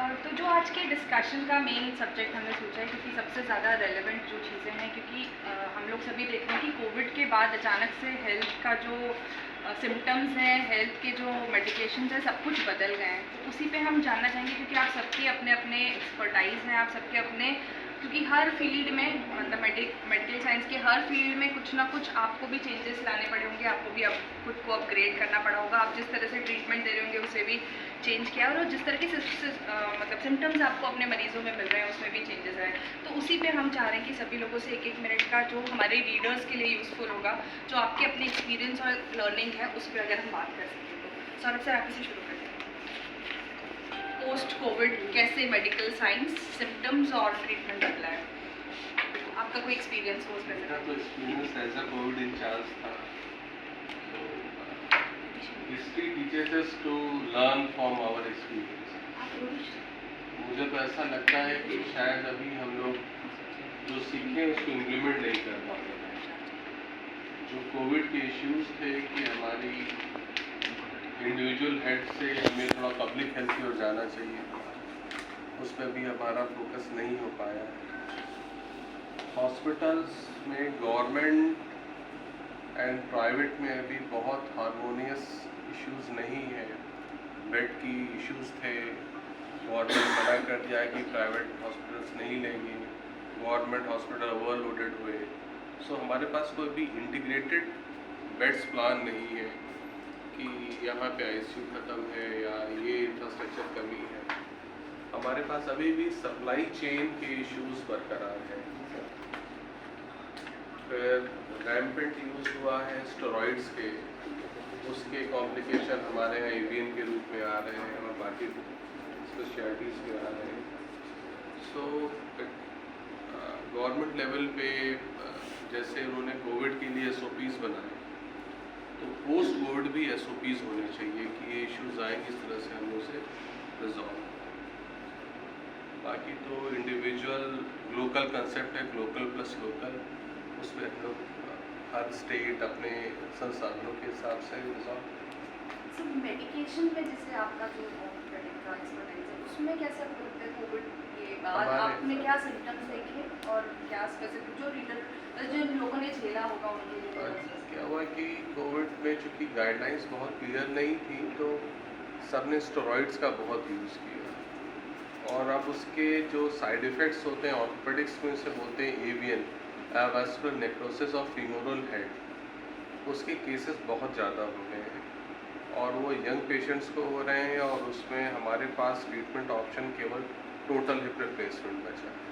तो जो आज के डिस्कशन का मेन सब्जेक्ट हमने सोचा है, क्योंकि सबसे ज़्यादा रेलेवेंट जो चीज़ें हैं, क्योंकि हम लोग सभी देख रहे हैं कि कोविड के बाद अचानक से हेल्थ का जो सिम्टम्स हैं, हेल्थ के जो मेडिकेशंस हैं, सब कुछ बदल गए हैं। तो उसी पे हम जानना चाहेंगे, क्योंकि आप सबके अपने अपने एक्सपर्टाइज़ हैं, आप सबके अपने, क्योंकि हर फील्ड में, मतलब मेडिकल साइंस के हर फील्ड में कुछ ना कुछ आपको भी चेंजेस लाने पड़े होंगे, आपको भी अब खुद को अपग्रेड करना पड़ा होगा। आप जिस तरह से ट्रीटमेंट दे रहे होंगे उसे भी चेंज किया, और जिस तरह के मतलब सिम्टम्स आपको अपने मरीजों में मिल रहे हैं उसमें भी चेंजेस आए। तो उसी पे हम चाह रहे हैं कि सभी लोगों से एक एक मिनट का, जो हमारे रीडर्स के लिए यूज़फुल होगा, जो आपके अपने एक्सपीरियंस और लर्निंग है, उस पर अगर हम बात कर सकें। तो सौरभ सर, आप इसे शुरू करते हैं। पोस्ट कोविड कैसे मेडिकल साइंस सिम्टम्स और ट्रीटमेंट बदला है, आपका कोई एक्सपीरियंस हो उसमें? मेरा तो experience as a COVID incharge था। History teachers us to learn from our experience. मुझे तो ऐसा लगता है कि शायद अभी हम लोग जो सीखे उसको इम्प्लीमेंट नहीं कर पा रहे हैं। जो कोविड के इश्यूज थे कि हमारी इंडिविजुअल हेड से हमें थोड़ा पब्लिक हेल्थ की ओर जाना चाहिए, उस पर भी हमारा फोकस नहीं हो पाया। हॉस्पिटल्स में गवर्नमेंट एंड प्राइवेट में अभी बहुत हारमोनियस इश्यूज नहीं है। बेड की इश्यूज थे, गवर्नमेंट मना कर दिया कि प्राइवेट हॉस्पिटल्स नहीं लेंगे, गवर्नमेंट हॉस्पिटल ओवरलोडेड हुए। सो हमारे पास कोई भी इंटीग्रेटेड बेड्स प्लान नहीं है कि यहाँ पे आईसीयू ख़त्म है या ये इंफ्रास्ट्रक्चर कमी है। हमारे पास अभी भी सप्लाई चेन के इश्यूज बरकरार हैं। फिर रैम्पेंट यूज़ हुआ है स्टेरॉइड्स के, उसके कॉम्प्लिकेशन हमारे यहाँ एवियन के रूप में आ रहे हैं और बाकी स्पेशलिटीज़ में आ रहे हैं। सो गवर्नमेंट लेवल पे जैसे उन्होंने कोविड के लिए एसओपीज़ बनाए, तो पोस्ट कोविड भी एसओपीज़ होने चाहिए कि ये इश्यूज आए किस तरह से हम उसे रिजॉल्व। बाकी तो इंडिविजुअल ग्लोकल कंसेप्ट है, ग्लोकल प्लस लोकल, उसमें हम लोग हर स्टेट अपने संसाधनों के हिसाब से रिजॉल्व। सर, मेडिकेशन में जैसे आपका जो एक्सपर्टाइज है, उसमें कैसे आपको लगता है कोविड के बाद आपने क्या सिम्टम्स देखे और क्या स्पेसिफिक जो लोगों ने झेला होगा उनके लिए? क्या हुआ कि कोविड में चूँकि गाइडलाइंस बहुत क्लियर नहीं थी, तो सबने स्टेरॉइड्स का बहुत यूज़ किया, और अब उसके जो साइड इफ़ेक्ट्स होते हैं ऑर्थोपेडिक्स में से बोलते हैं avian avascular necrosis of femoral head, उसके केसेस बहुत ज़्यादा हो गए हैं और वो यंग पेशेंट्स को हो रहे हैं, और उसमें हमारे पास ट्रीटमेंट ऑप्शन केवल टोटल हिप रिप्लेसमेंट बचा है।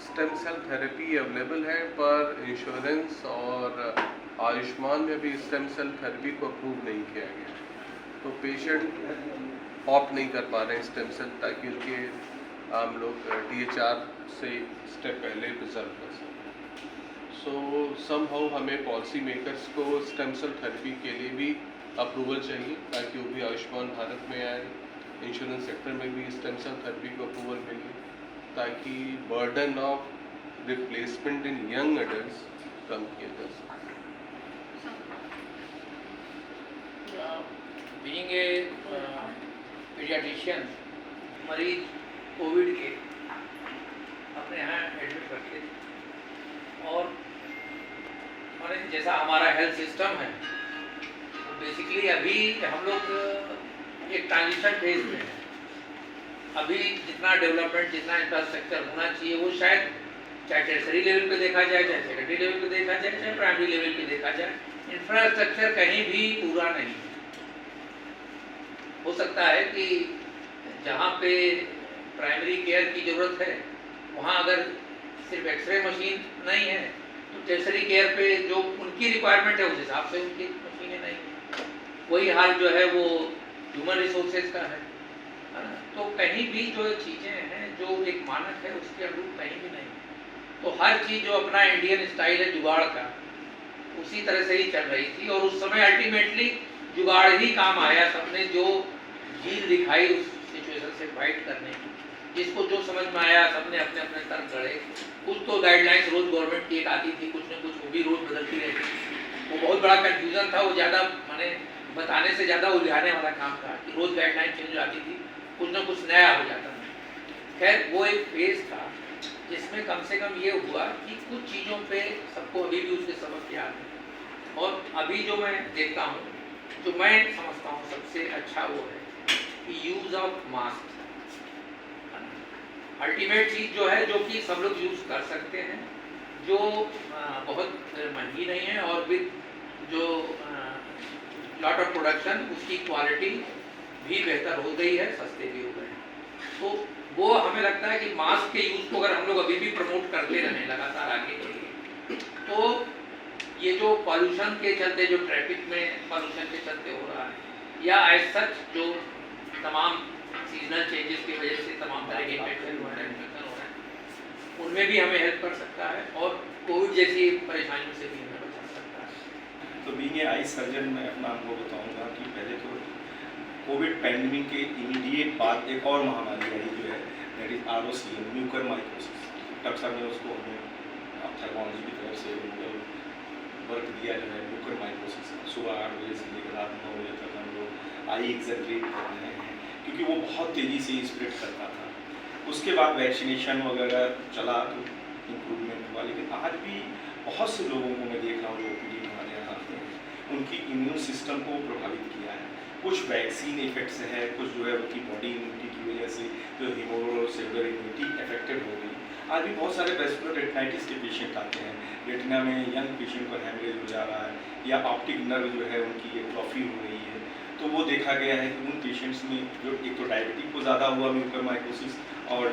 स्टेम सेल थेरेपी अवेलेबल है, पर इंश्योरेंस और आयुष्मान में भी स्टेम सेल थेरेपी को अप्रूव नहीं किया गया, तो पेशेंट ऑप्ट नहीं कर पा रहे हैं स्टेम सेल, ताकि उनके हम लोग DHR से स्टेप पहले रिजल्व कर सकें। सो समहाउ हमें पॉलिसी मेकर्स को स्टेम सेल थेरेपी के लिए भी अप्रूवल चाहिए, ताकि वो भी आयुष्मान भारत में आए, इंश्योरेंस सेक्टर में भी स्टेम सेल थेरेपी को अप्रूवल मिले, ताकि burden of replacement in young adults कम किया जा सके। बीइंग ए पीडियाट्रिशियन, मरीज कोविड के अपने यहाँ एडमिट रखे थे, और हमारे जैसा हमारा हेल्थ सिस्टम है, तो बेसिकली अभी हम लोग एक ट्रांजिशन फेज में हैं। अभी जितना डेवलपमेंट, जितना इंफ्रास्ट्रक्चर होना चाहिए, वो शायद चाहे टर्सरी लेवल पे देखा जाए, चाहे सेकेंडरी लेवल पे देखा जाए, चाहे प्राइमरी लेवल पे देखा जाए, इंफ्रास्ट्रक्चर कहीं भी पूरा नहीं है। हो सकता है कि जहाँ पे प्राइमरी केयर की ज़रूरत है, वहाँ अगर सिर्फ एक्सरे मशीन नहीं है, तो टर्सरी केयर पे जो उनकी रिक्वायरमेंट है उस हिसाब से उनकी मशीनें नहीं है। वही हाल जो है वो ह्यूमन रिसोर्सेज का है ना? तो कहीं भी जो चीज़ें हैं, जो एक मानक है, उसके अनुरूप कहीं भी नहीं। तो हर चीज़ जो अपना इंडियन स्टाइल है जुगाड़ का, उसी तरह से ही चल रही थी, और उस समय अल्टीमेटली जुगाड़ ही काम आया। सबने जो झील दिखाई उस सिचुएशन से फाइट करने की, जिसको जो समझ में आया, सबने अपने अपने तर्क गढ़े। कुछ तो गाइडलाइंस रोज गवर्नमेंट की एक आती थी, कुछ न कुछ वो भी रोज बदलती रहती थी। वो बहुत बड़ा कंफ्यूजन था, वो ज़्यादा माने बताने से ज़्यादा उलझाने वाला काम था कि रोज गाइडलाइन चेंज हो जाती थी, कुछ न कुछ नया हो जाता था। खैर वो एक फेज था जिसमें कम से कम ये हुआ कि कुछ चीज़ों पे सबको अभी भी उसके सबक याद है। और अभी जो मैं देखता हूँ, जो मैं समझता हूँ सबसे अच्छा वो है कि यूज़ ऑफ मास्क। अल्टीमेट चीज़ जो है, जो कि सब लोग यूज़ कर सकते हैं, जो बहुत महंगी नहीं है, और विद जो लॉट ऑफ प्रोडक्शन, उसकी क्वालिटी भी बेहतर हो गई है, सस्ते भी हो गए हैं। तो वो हमें लगता है कि मास्क के यूज़ को अगर हम लोग अभी भी प्रमोट करते रहें लगातार आगे के लिए, तो ये जो पॉल्यूशन के चलते, जो ट्रैफिक में पॉल्यूशन के चलते हो रहा है, या एज सच जो तमाम सीजनल चेंजेस की वजह से तमाम तरह के इन्फेक्शन हो रहे हैं, उनमें भी हमें हेल्प कर सकता है, और कोविड जैसी परेशानियों से भी हमें बचा सकता है। तो बीइंग ए आई सर्जन मैं अपना आपको बताऊंगा कि पहले तो कोविड पैंडमिक के इमीडिएट बाद एक और महामारी आई जो है, that is ROCM, mucormycosis. Doctor साहब ने उसको हमें ऑप्थेल्मोलॉजी की तरफ से वर्क दिया जो है म्यूकरमाइकोसिस। सुबह 8 बजे से लेकर रात 9 बजे तक हम लोग आई एग्जैक्ट कर रहे हैं, क्योंकि वो बहुत तेज़ी से स्प्रेड करता था। उसके बाद वैक्सीनेशन वगैरह चला तो इम्प्रूवमेंट हुआ, लेकिन आज भी बहुत से लोगों को मैं देख रहा हूँ जो OPD में हमारे यहाँ आते हैं, उनकी इम्यून सिस्टम को प्रभावित किया है। कुछ वैक्सीन इफेक्ट्स है, कुछ जो है उनकी बॉडी इम्यूनिटी की वजह से जो हीमोसेलुलर इम्यूनिटी अफेक्टेड हो गई। आज भी बहुत सारे वेस्कुलर रेटिनाइटिस के पेशेंट आते हैं, रेटिना में यंग पेशेंट को हैमरेज हो जा रहा है, या ऑप्टिक नर्व जो है उनकी एट्रोफी हो रही है। तो वो देखा गया है कि उन पेशेंट्स में जो एक तो डायबिटिक को ज़्यादा हुआ म्यूकरमाइकोसिस और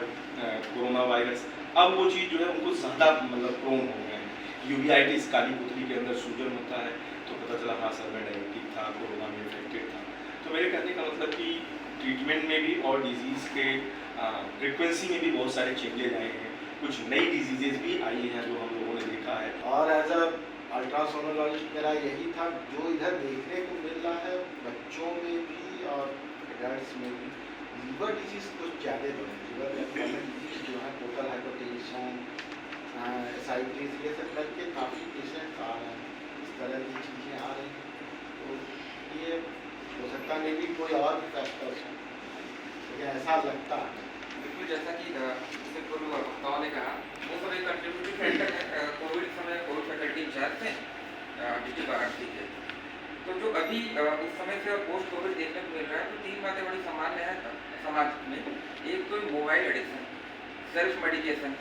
कोरोना वायरस, अब वो चीज़ जो है उनको ज़्यादा मतलब प्रोन हो गए हैं। यूवीआइटिस, काली पुतली के अंदर सूजन होता है, तो पता चला हाँ सर मैं डायबिटिक था, कोरोना में इन्फेक्टेड था। तो मेरे कहने का मतलब कि ट्रीटमेंट में भी और डिजीज़ के फ्रिक्वेंसी में भी बहुत सारे चेंजेज आए हैं, कुछ नई डिजीजेज भी आई हैं जो हम लोगों ने देखा है। और एज अ अल्ट्रासोनोलॉजिस्ट मेरा यही था, जो इधर देखने को मिल रहा है बच्चों में भी और एडल्ट्स में भी, लीवर डिजीज़ कुछ ज़्यादा बढ़े। लीवर डिजीज़ जो है, टोटल हाइपरटेंशन, एसाइटिस, ये सब करके काफ़ी पेशेंट्स आ रहे हैं, इस तरह की चीज़ें आ रही हैं। तो ये हो सकता नहीं भी कोई और भी फैक्टर्स हैं, लेकिन ऐसा लगता है। बिल्कुल, जैसा कि इससे पूर्व वक्ताओं ने कहा, वो सब एक कंट्रीब्यूटिंग फैक्टर है। कोविड समय कोविड फैकल्टी इंचार्ज थे DT वाराणसी के, तो जो अभी उस समय से और पोस्ट कोविड देखने को मिल रहा है, तो 3 बातें बड़ी सामान्य है समाज में। एक तो मोबाइल एडिक्शन, सेल्फ मेडिकेशन,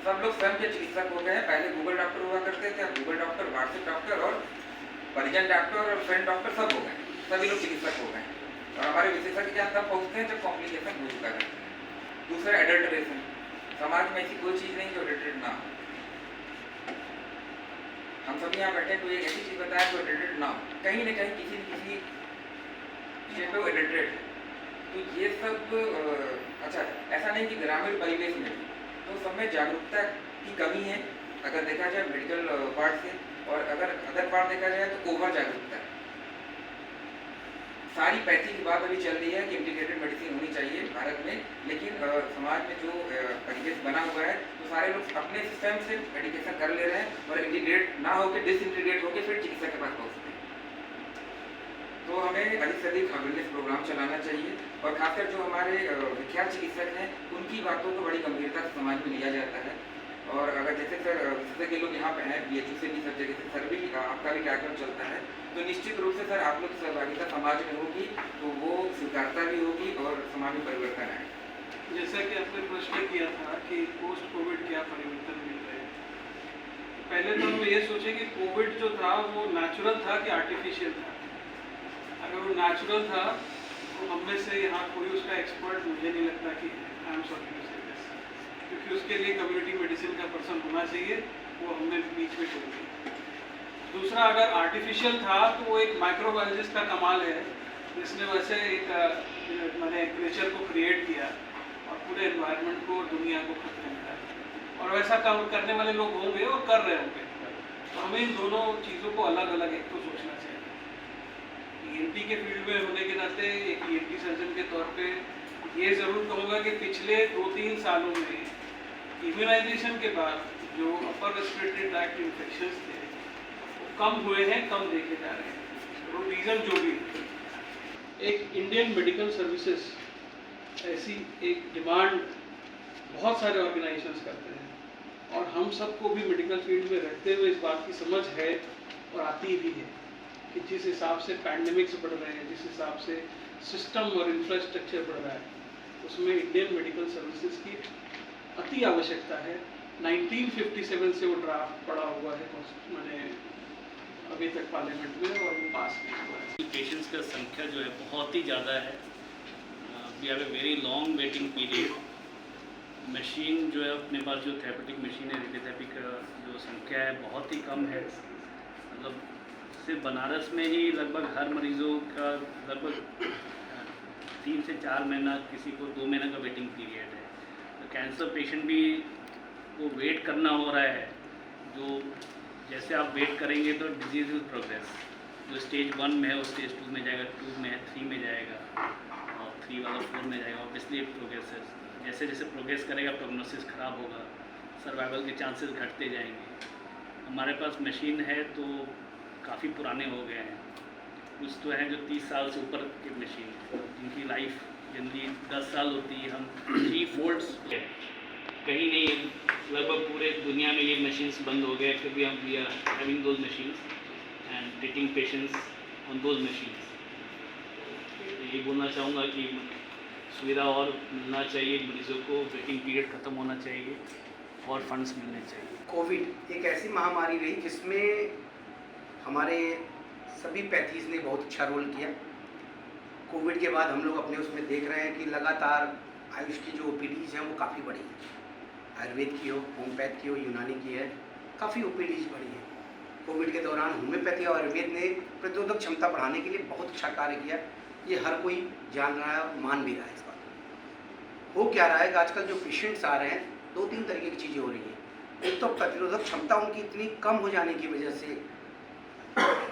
सब लोग स्वयं के चिकित्सक हो गए हैं। पहले गूगल डॉक्टर हुआ करते थे, अब गूगल डॉक्टर, व्हाट्सएप डॉक्टर और परिजन डॉक्टर और फ्रेंड डॉक्टर सब हो गए, सभी लोग चिकित्सक हो गए। और हमारे विशेषज्ञ ज्ञान तब पहुँचते हैं जब कॉम्प्लिकेशन हो चुका है। दूसरा एडल्ट्रेशन, समाज में ऐसी कोई चीज़ नहीं जो एडल्ट्रेट ना हो। हम सभी यहाँ बैठे कोई एक ऐसी चीज़ बताया जो एडल्ट्रेट ना हो, कहीं ना कहीं किसी न किसी विषय पे वो एडल्ट्रेट है। तो ये सब अच्छा, ऐसा नहीं कि ग्रामीण परिवेश में, तो सब में जागरूकता की कमी है अगर देखा जाए मेडिकल पार्ट से, और अगर अदर पार्ट देखा जाए तो ओवर जागरूकता है। सारी पैथी की बात अभी चल रही है कि इंटीग्रेटेड मेडिसिन होनी चाहिए भारत में, लेकिन समाज में जो परिवेश बना हुआ है, तो सारे लोग अपने सिस्टम से मेडिकेशन कर ले रहे हैं, और इंटीग्रेट ना होकर डिसइंटीग्रेट होकर फिर चिकित्सक के पास पहुँचते हैं। तो हमें अधिक से अधिक अवेयरनेस प्रोग्राम चलाना चाहिए, और खासकर जो हमारे विख्यात चिकित्सक हैं, उनकी बातों को बड़ी गंभीरता से समाज में लिया जाता है। और अगर जैसे सर विशेषज्ञ लोग यहाँ पे हैं, BHU से भी, सब जगह से, सर भी आपका भी कार्यक्रम चलता है, तो निश्चित रूप से सर आप लोग की सहभागिता समाज में होगी, तो वो स्वीकारता भी होगी और समाज में परिवर्तन आएगा। जैसा कि आपने प्रश्न किया था कि पोस्ट कोविड क्या परिवर्तन मिल रहे हैं, पहले तो हम ये सोचे कि कोविड जो था वो नेचुरल था कि आर्टिफिशियल था। अगर वो नेचुरल था तो हम में से यहाँ कोई उसका एक्सपर्ट मुझे नहीं लगता कि आई एम सॉरी टू से दिस, क्योंकि उसके लिए कम्युनिटी मेडिसिन का पर्सन होना चाहिए, वो हमने बीच में छोड़ दिया। दूसरा, अगर आर्टिफिशियल था तो वो एक माइक्रोबायोलॉजिस्ट का कमाल है, जिसने वैसे एक मैंने क्रिएचर को क्रिएट किया और पूरे एनवायरनमेंट को, दुनिया को खतरे में डाला, और वैसा काम करने वाले लोग होंगे और कर रहे होंगे। तो हमें इन दोनों चीज़ों को अलग अलग एक तो सोचना चाहिए। ENT के फील्ड में होने के नाते, एक ENT सर्जन के तौर पे ये ज़रूर कहूँगा कि पिछले 2-3 सालों में इम्यूनाइजेशन के बाद जो अपर रेस्पिरेटरी ट्रैक्ट इन्फेक्शंस थे वो कम हुए हैं, कम देखे जा रहे हैं। और रीज़न जो भी, एक इंडियन मेडिकल सर्विसेज ऐसी एक डिमांड बहुत सारे ऑर्गेनाइजेशंस करते हैं, और हम सबको भी मेडिकल फील्ड में रहते हुए इस बात की समझ है और आती भी है कि जिस हिसाब से पैंडेमिक्स बढ़ रहे हैं, जिस हिसाब से सिस्टम और इंफ्रास्ट्रक्चर बढ़ रहा है, उसमें इंडियन मेडिकल सर्विसेज की अति आवश्यकता है। 1957 से वो ड्राफ्ट पड़ा हुआ है, मैंने अभी तक पार्लियामेंट में, और वो पास नहीं हुआ है। पेशेंट्स का संख्या जो है बहुत ही ज़्यादा है। We have a very long waiting period. Machine जो है अपने पास, जो थेरेपेटिक मशीन है, रेडियोथेरेपी का जो संख्या है बहुत ही कम है। मतलब सिर्फ बनारस में ही लगभग हर मरीज़ों का लगभग 3 से 4 महीना, किसी को 2 महीने का वेटिंग पीरियड है। तो कैंसर पेशेंट भी वो वेट करना हो रहा है। जो जैसे आप वेट करेंगे तो डिजीज़ विल प्रोग्रेस। जो स्टेज 1 में है वो स्टेज 2 में जाएगा, 2 में है 3 में जाएगा, और 3 वाला 4 में जाएगा। ऑब्वियसली प्रोग्रेस जैसे जैसे प्रोग्रेस करेगा प्रोग्नोसिस ख़राब होगा, सर्वाइवल के चांसेस घटते जाएंगे। हमारे पास मशीन है तो काफ़ी पुराने हो गए हैं। कुछ तो हैं जो 30 साल से ऊपर की मशीन है, जिनकी लाइफ जनरली 10 साल होती है। हम 3 फोल्ड्स कहीं नहीं, लगभग पूरे दुनिया में ये मशीन्स बंद हो गए, फिर भी हम we are having those machines and treating patients on those machines. यही बोलना चाहूँगा कि सुविधा और मिलना चाहिए मरीज़ों को, वेटिंग पीरियड ख़त्म होना चाहिए और फंड्स मिलने चाहिए। कोविड एक ऐसी महामारी रही जिसमें हमारे सभी पैथीज ने बहुत अच्छा रोल किया। कोविड के बाद हम लोग अपने उसमें देख रहे हैं कि लगातार आयुष की जो ओपीडीज हैं वो काफ़ी बढ़ी है। आयुर्वेद की हो, होम्योपैथ की हो, यूनानी की है, काफ़ी ओपीडीज बढ़ी है। कोविड के दौरान होम्योपैथी और आयुर्वेद ने प्रतिरोधक क्षमता बढ़ाने के लिए बहुत अच्छा कार्य किया। ये हर कोई जान रहा है और मान भी रहा है इस बात को। हो क्या रहा है कि आजकल जो पेशेंट्स आ रहे हैं, 2-3 तरीके की चीज़ें हो रही हैं। एक तो प्रतिरोधक क्षमता उनकी इतनी कम हो जाने की वजह से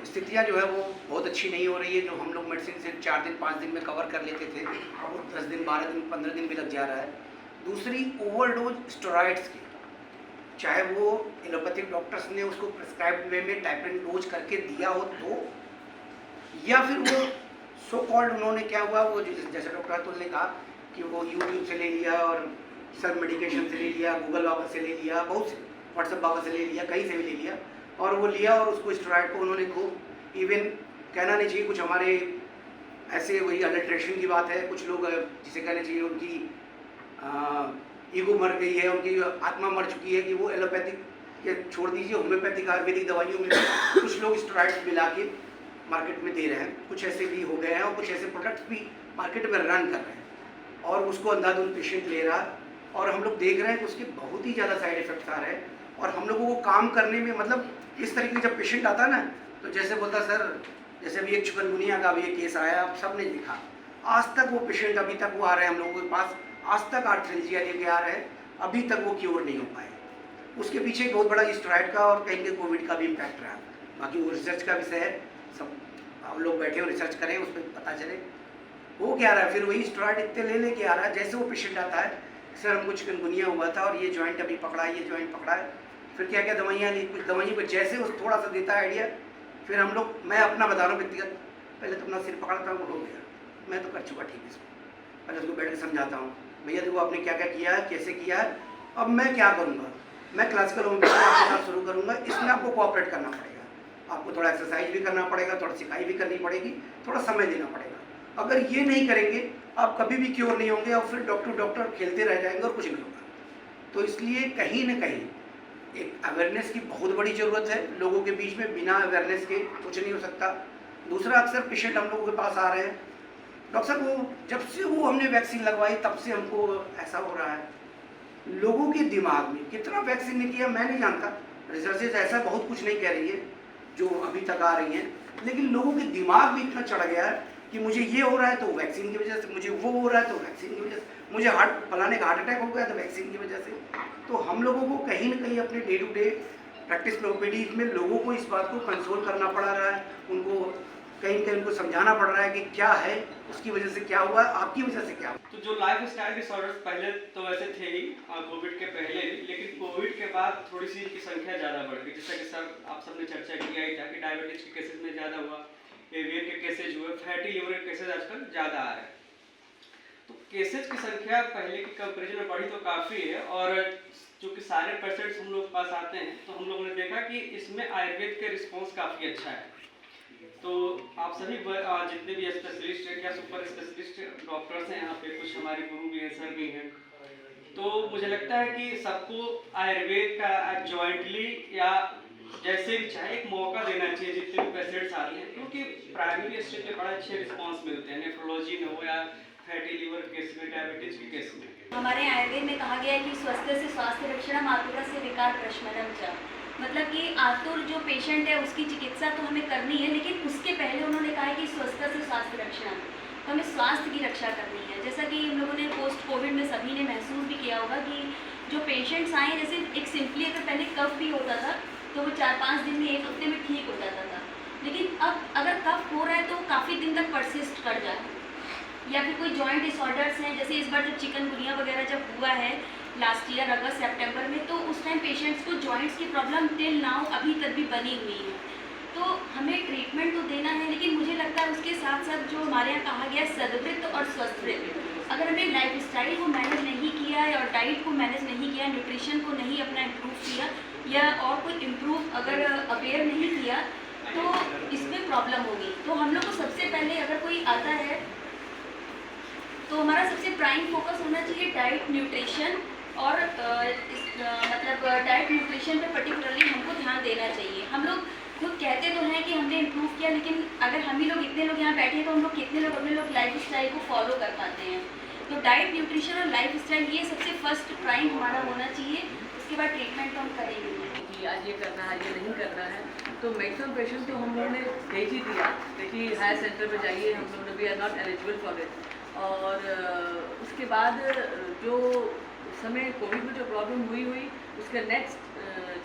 स्थितियाँ जो है वो बहुत अच्छी नहीं हो रही है। जो हम लोग मेडिसिन से 4 दिन 5 दिन में कवर कर लेते थे, वो 10 दिन 12 दिन 15 दिन भी लग जा रहा है। दूसरी, ओवरडोज स्टेरॉइड्स की, चाहे वो एलोपैथिक डॉक्टर्स ने उसको प्रिस्क्राइब्ड वे में टाइपिंग डोज करके दिया हो तो, या फिर वो सो कॉल्ड उन्होंने क्या हुआ, वो जैसे डॉक्टर अतुल ने कहा कि वो यूट्यूब से ले लिया और सेल्फ मेडिकेशन से ले लिया, गूगल बाबा से ले लिया, बहुत से व्हाट्सएप बाबा से ले लिया, कहीं से भी ले लिया, और वो लिया और उसको स्टेरॉइड को उन्होंने खूब, इवन कहना नहीं चाहिए, कुछ हमारे ऐसे वही अडल्ट्रेशन की बात है, कुछ लोग जिसे कहना चाहिए उनकी ईगो मर गई है, उनकी आत्मा मर चुकी है कि वो एलोपैथिक या छोड़ दीजिए होम्योपैथिक आयुर्वेदिक दवाइयों में कुछ लोग स्टेरॉइड्स मिला के मार्केट में दे रहे हैं। कुछ ऐसे भी हो गए हैं और कुछ ऐसे प्रोडक्ट्स भी मार्केट में रन कर रहे हैं और उसको अंधाधुंध पेशेंट ले रहा है, और हम लोग देख रहे हैं कि उसके बहुत ही ज़्यादा साइड इफेक्ट्स आ रहे हैं। और हम लोगों को काम करने में, मतलब इस तरीके का जब पेशेंट आता है ना, तो जैसे बोलता सर, जैसे अभी एक चिकनगुनिया का भी एक केस आया, आप सब ने देखा, आज तक वो पेशेंट अभी तक वो आ रहे हैं हम लोगों के पास, आज तक आर्थ्रेल्जिया लेके आ रहे हैं, अभी तक वो क्योर नहीं हो पाए। उसके पीछे एक बहुत बड़ा स्टेरॉइड का और कहीं के कोविड का भी इम्पैक्ट रहा। बाकी वो रिसर्च का विषय है, सब हम लोग बैठे हो रिसर्च करें, उस पर पता चले वो क्या रहा है। फिर वही स्टेरॉइड इतने ले लेके आ रहा है। जैसे वो पेशेंट आता है, सर हमको चिकनगुनिया हुआ था और ये जॉइंट अभी पकड़ा है, ये जॉइंट पकड़ा है, फिर क्या क्या दवाइयाँ ली, कुछ दवाइयों को जैसे वो थोड़ा सा देता है आइडिया, फिर हम लोग, मैं अपना बता रहा हूँ व्यक्तिगत, पहले तो अपना सिर पकड़ता हूँ, वो हो गया, मैं तो कर चुका ठीक है इसको, पहले उसको बैठ के समझाता हूँ, भैया देखो आपने क्या क्या किया है, कैसे किया है, अब मैं क्या करूँगा, मैं क्लासिकल होम्योपैथी आपके साथ शुरू करूँगा, इसमें आपको कोऑपरेट करना पड़ेगा, आपको थोड़ा एक्सरसाइज भी करना पड़ेगा, थोड़ा सिकाई भी करनी पड़ेगी, थोड़ा समय देना पड़ेगा। अगर ये नहीं करेंगे आप कभी भी क्योर नहीं होंगे और फिर डॉक्टर खेलते रह जाएंगे और कुछ नहीं होगा। तो इसलिए कहीं ना कहीं एक अवेयरनेस की बहुत बड़ी ज़रूरत है लोगों के बीच में, बिना अवेयरनेस के कुछ नहीं हो सकता। दूसरा, अक्सर पेशेंट हम लोगों के पास आ रहे हैं, डॉक्टर साहब वो जब से वो हमने वैक्सीन लगवाई तब से हमको ऐसा हो रहा है। लोगों के दिमाग में कितना वैक्सीन ने किया मैं नहीं जानता, रिसर्चेज ऐसा बहुत कुछ नहीं कह रही है जो अभी तक आ रही हैं, लेकिन लोगों के दिमाग में इतना चढ़ गया है कि मुझे ये हो रहा है तो वैक्सीन की वजह से, मुझे वो हो रहा है तो वैक्सीन की वजह से, मुझे फलाने का हार्ट अटैक हो गया तो वैक्सीन की वजह से। तो हम लोगों को कहीं ना कहीं अपने डे टू डे प्रैक्टिस में, ओपीडी में लोगों को इस बात को कंट्रोल करना पड़ रहा है, उनको कहीं कहीं उनको समझाना पड़ रहा है कि क्या है, उसकी वजह से क्या हुआ, आपकी वजह से क्या हुआ। तो जो लाइफ स्टाइल डिसऑर्डर्स पहले तो वैसे थे ही कोविड के पहले, लेकिन कोविड के बाद थोड़ी सी इनकी संख्या ज़्यादा बढ़ गई, जैसा कि सर आप सबने चर्चा किया ही था कि डायबिटीज़ के केसेस में ज़्यादा हुआ, एवियन के केसेज हुए, फैटी लिवर के केसेज आजकल ज़्यादा आ रहे हैं। तो केसेस की संख्या पहले की कंपेरिजन में बढ़ी तो काफ़ी है, और चूँकि सारे पेशेंट्स हम लोग के पास आते हैं तो हम लोगों ने देखा कि इसमें आयुर्वेद के रिस्पॉन्स काफ़ी अच्छा है। तो आप सभी जितने भी स्पेशलिस्ट हैं या सुपर स्पेशलिस्ट डॉक्टर्स हैं यहाँ पे, कुछ हमारे गुरु भी हैं, सर भी हैं, तो मुझे लगता है कि सबको आयुर्वेद का जॉइंटली या जैसे भी चाहे एक मौका देना चाहिए जितने भी पेशेंट्स आ रहे हैं, क्योंकि प्राइमरी स्टेज पे बड़ा अच्छे रिस्पांस मिलते हैं, नेफ्रोलॉजी में हो या फैटी लिवर केस में, डायबिटीज के केस में। हमारे आयुर्वेद में कहा गया है कि स्वस्थ से स्वास्थ्य रक्षणम आतुर से विकार प्रशमनम च, मतलब कि आतुर जो पेशेंट है उसकी चिकित्सा तो हमें करनी है, लेकिन उसके पहले उन्होंने कहा है कि स्वस्थ से स्वास्थ्य रक्षणम, तो हमें स्वास्थ्य की रक्षा करनी है। जैसा कि हम लोगों ने पोस्ट कोविड में सभी ने महसूस भी किया होगा कि जो पेशेंट्स आए, जैसे एक सिंपली अगर पहले कफ भी होता था तो वो 4-5 दिन में, 1 हफ्ते में ठीक हो जाता था, लेकिन अब अगर कफ हो रहा है तो काफ़ी दिन तक परसिस्ट कर जाए, या फिर कोई जॉइंट डिसऑर्डर्स हैं, जैसे इस बार जब चिकनगुनिया वगैरह जब हुआ है लास्ट ईयर अगस्त सितंबर में, तो उस टाइम पेशेंट्स को जॉइंट्स की प्रॉब्लम टिल नाउ अभी तक भी बनी हुई है। तो हमें ट्रीटमेंट तो देना है, लेकिन मुझे लगता है उसके साथ साथ जो हमारे यहाँ कहा गया है सदवृत्त और स्वस्थवृत्त, अगर हमने लाइफ स्टाइल को मैनेज नहीं किया है और डाइट को मैनेज नहीं किया, न्यूट्रिशन को नहीं अपना इम्प्रूव किया या और कोई इम्प्रूव अगर अवेयर नहीं किया तो इसमें प्रॉब्लम होगी। तो हम लोग को सबसे पहले अगर कोई आता है तो हमारा सबसे प्राइम फोकस होना चाहिए डाइट न्यूट्रिशन, और मतलब डाइट न्यूट्रिशन पे पर्टिकुलरली हमको ध्यान देना चाहिए। हम लोग खुद कहते तो हैं कि हमने इम्प्रूव किया, लेकिन अगर हम ही लोग इतने लोग यहाँ बैठे हैं तो हम लोग कितने लोग अपने लोग लाइफ स्टाइल को फॉलो कर पाते हैं। तो डाइट न्यूट्रिशन और लाइफ स्टाइल ये सबसे फर्स्ट प्राइम हमारा होना चाहिए, उसके बाद ट्रीटमेंट तो हम करेंगे कि आज ये करना है, ये नहीं करना है। तो मैक्सिमम पेशेंट तो हम लोगों ने भेज ही दिया, देखिए हायर सेंटर पे जाइए, हम लोग we are not eligible for it. और उसके बाद जो समय कोविड में जो प्रॉब्लम हुई उसके नेक्स्ट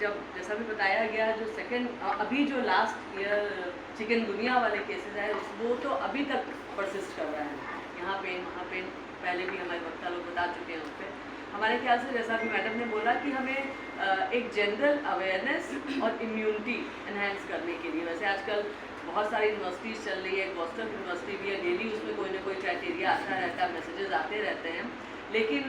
जब जैसा भी बताया गया, जो सेकंड अभी जो लास्ट ईयर चिकनगुनिया वाले केसेस हैं वो तो अभी तक परसिस्ट कर रहा है, यहाँ पेन वहाँ पेन, पहले भी हमारे वक्ता लोग बता चुके हैं उस पर। हमारे ख्याल से जैसा कि मैडम ने बोला कि हमें एक जनरल अवेयरनेस और इम्यूनिटी इन्हेंस करने के लिए, वैसे आजकल बहुत सारी यूनिवर्सिटीज़ चल रही है, बॉस्टन यूनिवर्सिटी भी है, डेली उसमें कोई ना कोई क्राइटेरिया आता रहता है, मैसेजेस आते रहते हैं, लेकिन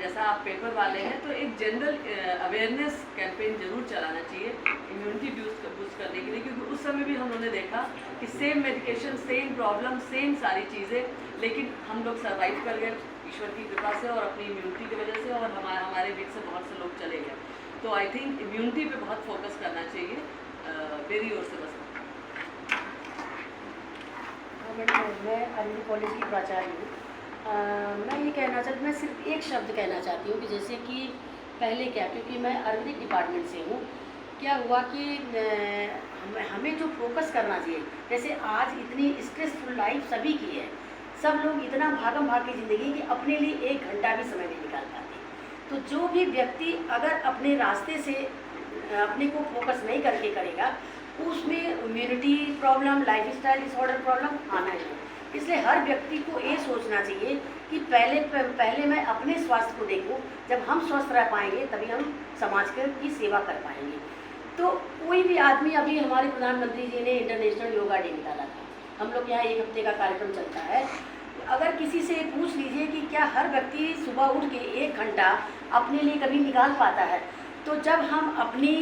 जैसा आप पेपर वाले हैं तो एक जनरल अवेयरनेस कैंपेन ज़रूर चलाना चाहिए इम्यूनिटी बूस्ट करने के लिए, क्योंकि उस समय भी हम लोगों ने देखा कि same medication, same problem, same सारी चीज़ें, लेकिन हम लोग सर्वाइव कर गए ईश्वर की कृपा से और अपनी इम्यूनिटी की वजह से, और हमारे बीच से बहुत से लोग चले गए। तो आई थिंक इम्यूनिटी पे बहुत फोकस करना चाहिए मेरी ओर से बस। मैं अरविंद कॉलेज की प्राचार्य हूँ। मैं ये कहना चाहती, मैं सिर्फ एक शब्द कहना चाहती हूँ कि जैसे कि पहले क्या, क्योंकि मैं आयुर्वेदिक डिपार्टमेंट से हूँ, क्या हुआ कि हमें जो फोकस करना चाहिए, जैसे आज इतनी स्ट्रेसफुल लाइफ सभी की है, सब लोग इतना भागम भाग की ज़िंदगी कि अपने लिए 1 घंटा भी समय नहीं निकाल पाते। तो जो भी व्यक्ति अगर अपने रास्ते से अपने को फोकस नहीं करके करेगा, उसमें immunity problem, lifestyle disorder problem आना ही है। इसलिए हर व्यक्ति को ये सोचना चाहिए कि पहले मैं अपने स्वास्थ्य को देखूं, जब हम स्वस्थ रह पाएंगे तभी हम समाज की सेवा कर पाएंगे। तो कोई भी आदमी, अभी हमारे प्रधानमंत्री जी ने इंटरनेशनल योगा डे निकाला था, हम लोग यहाँ 1 हफ्ते का कार्यक्रम चलता है। अगर किसी से पूछ लीजिए कि क्या हर व्यक्ति सुबह उठ के 1 घंटा अपने लिए कभी निकाल पाता है, तो जब हम अपनी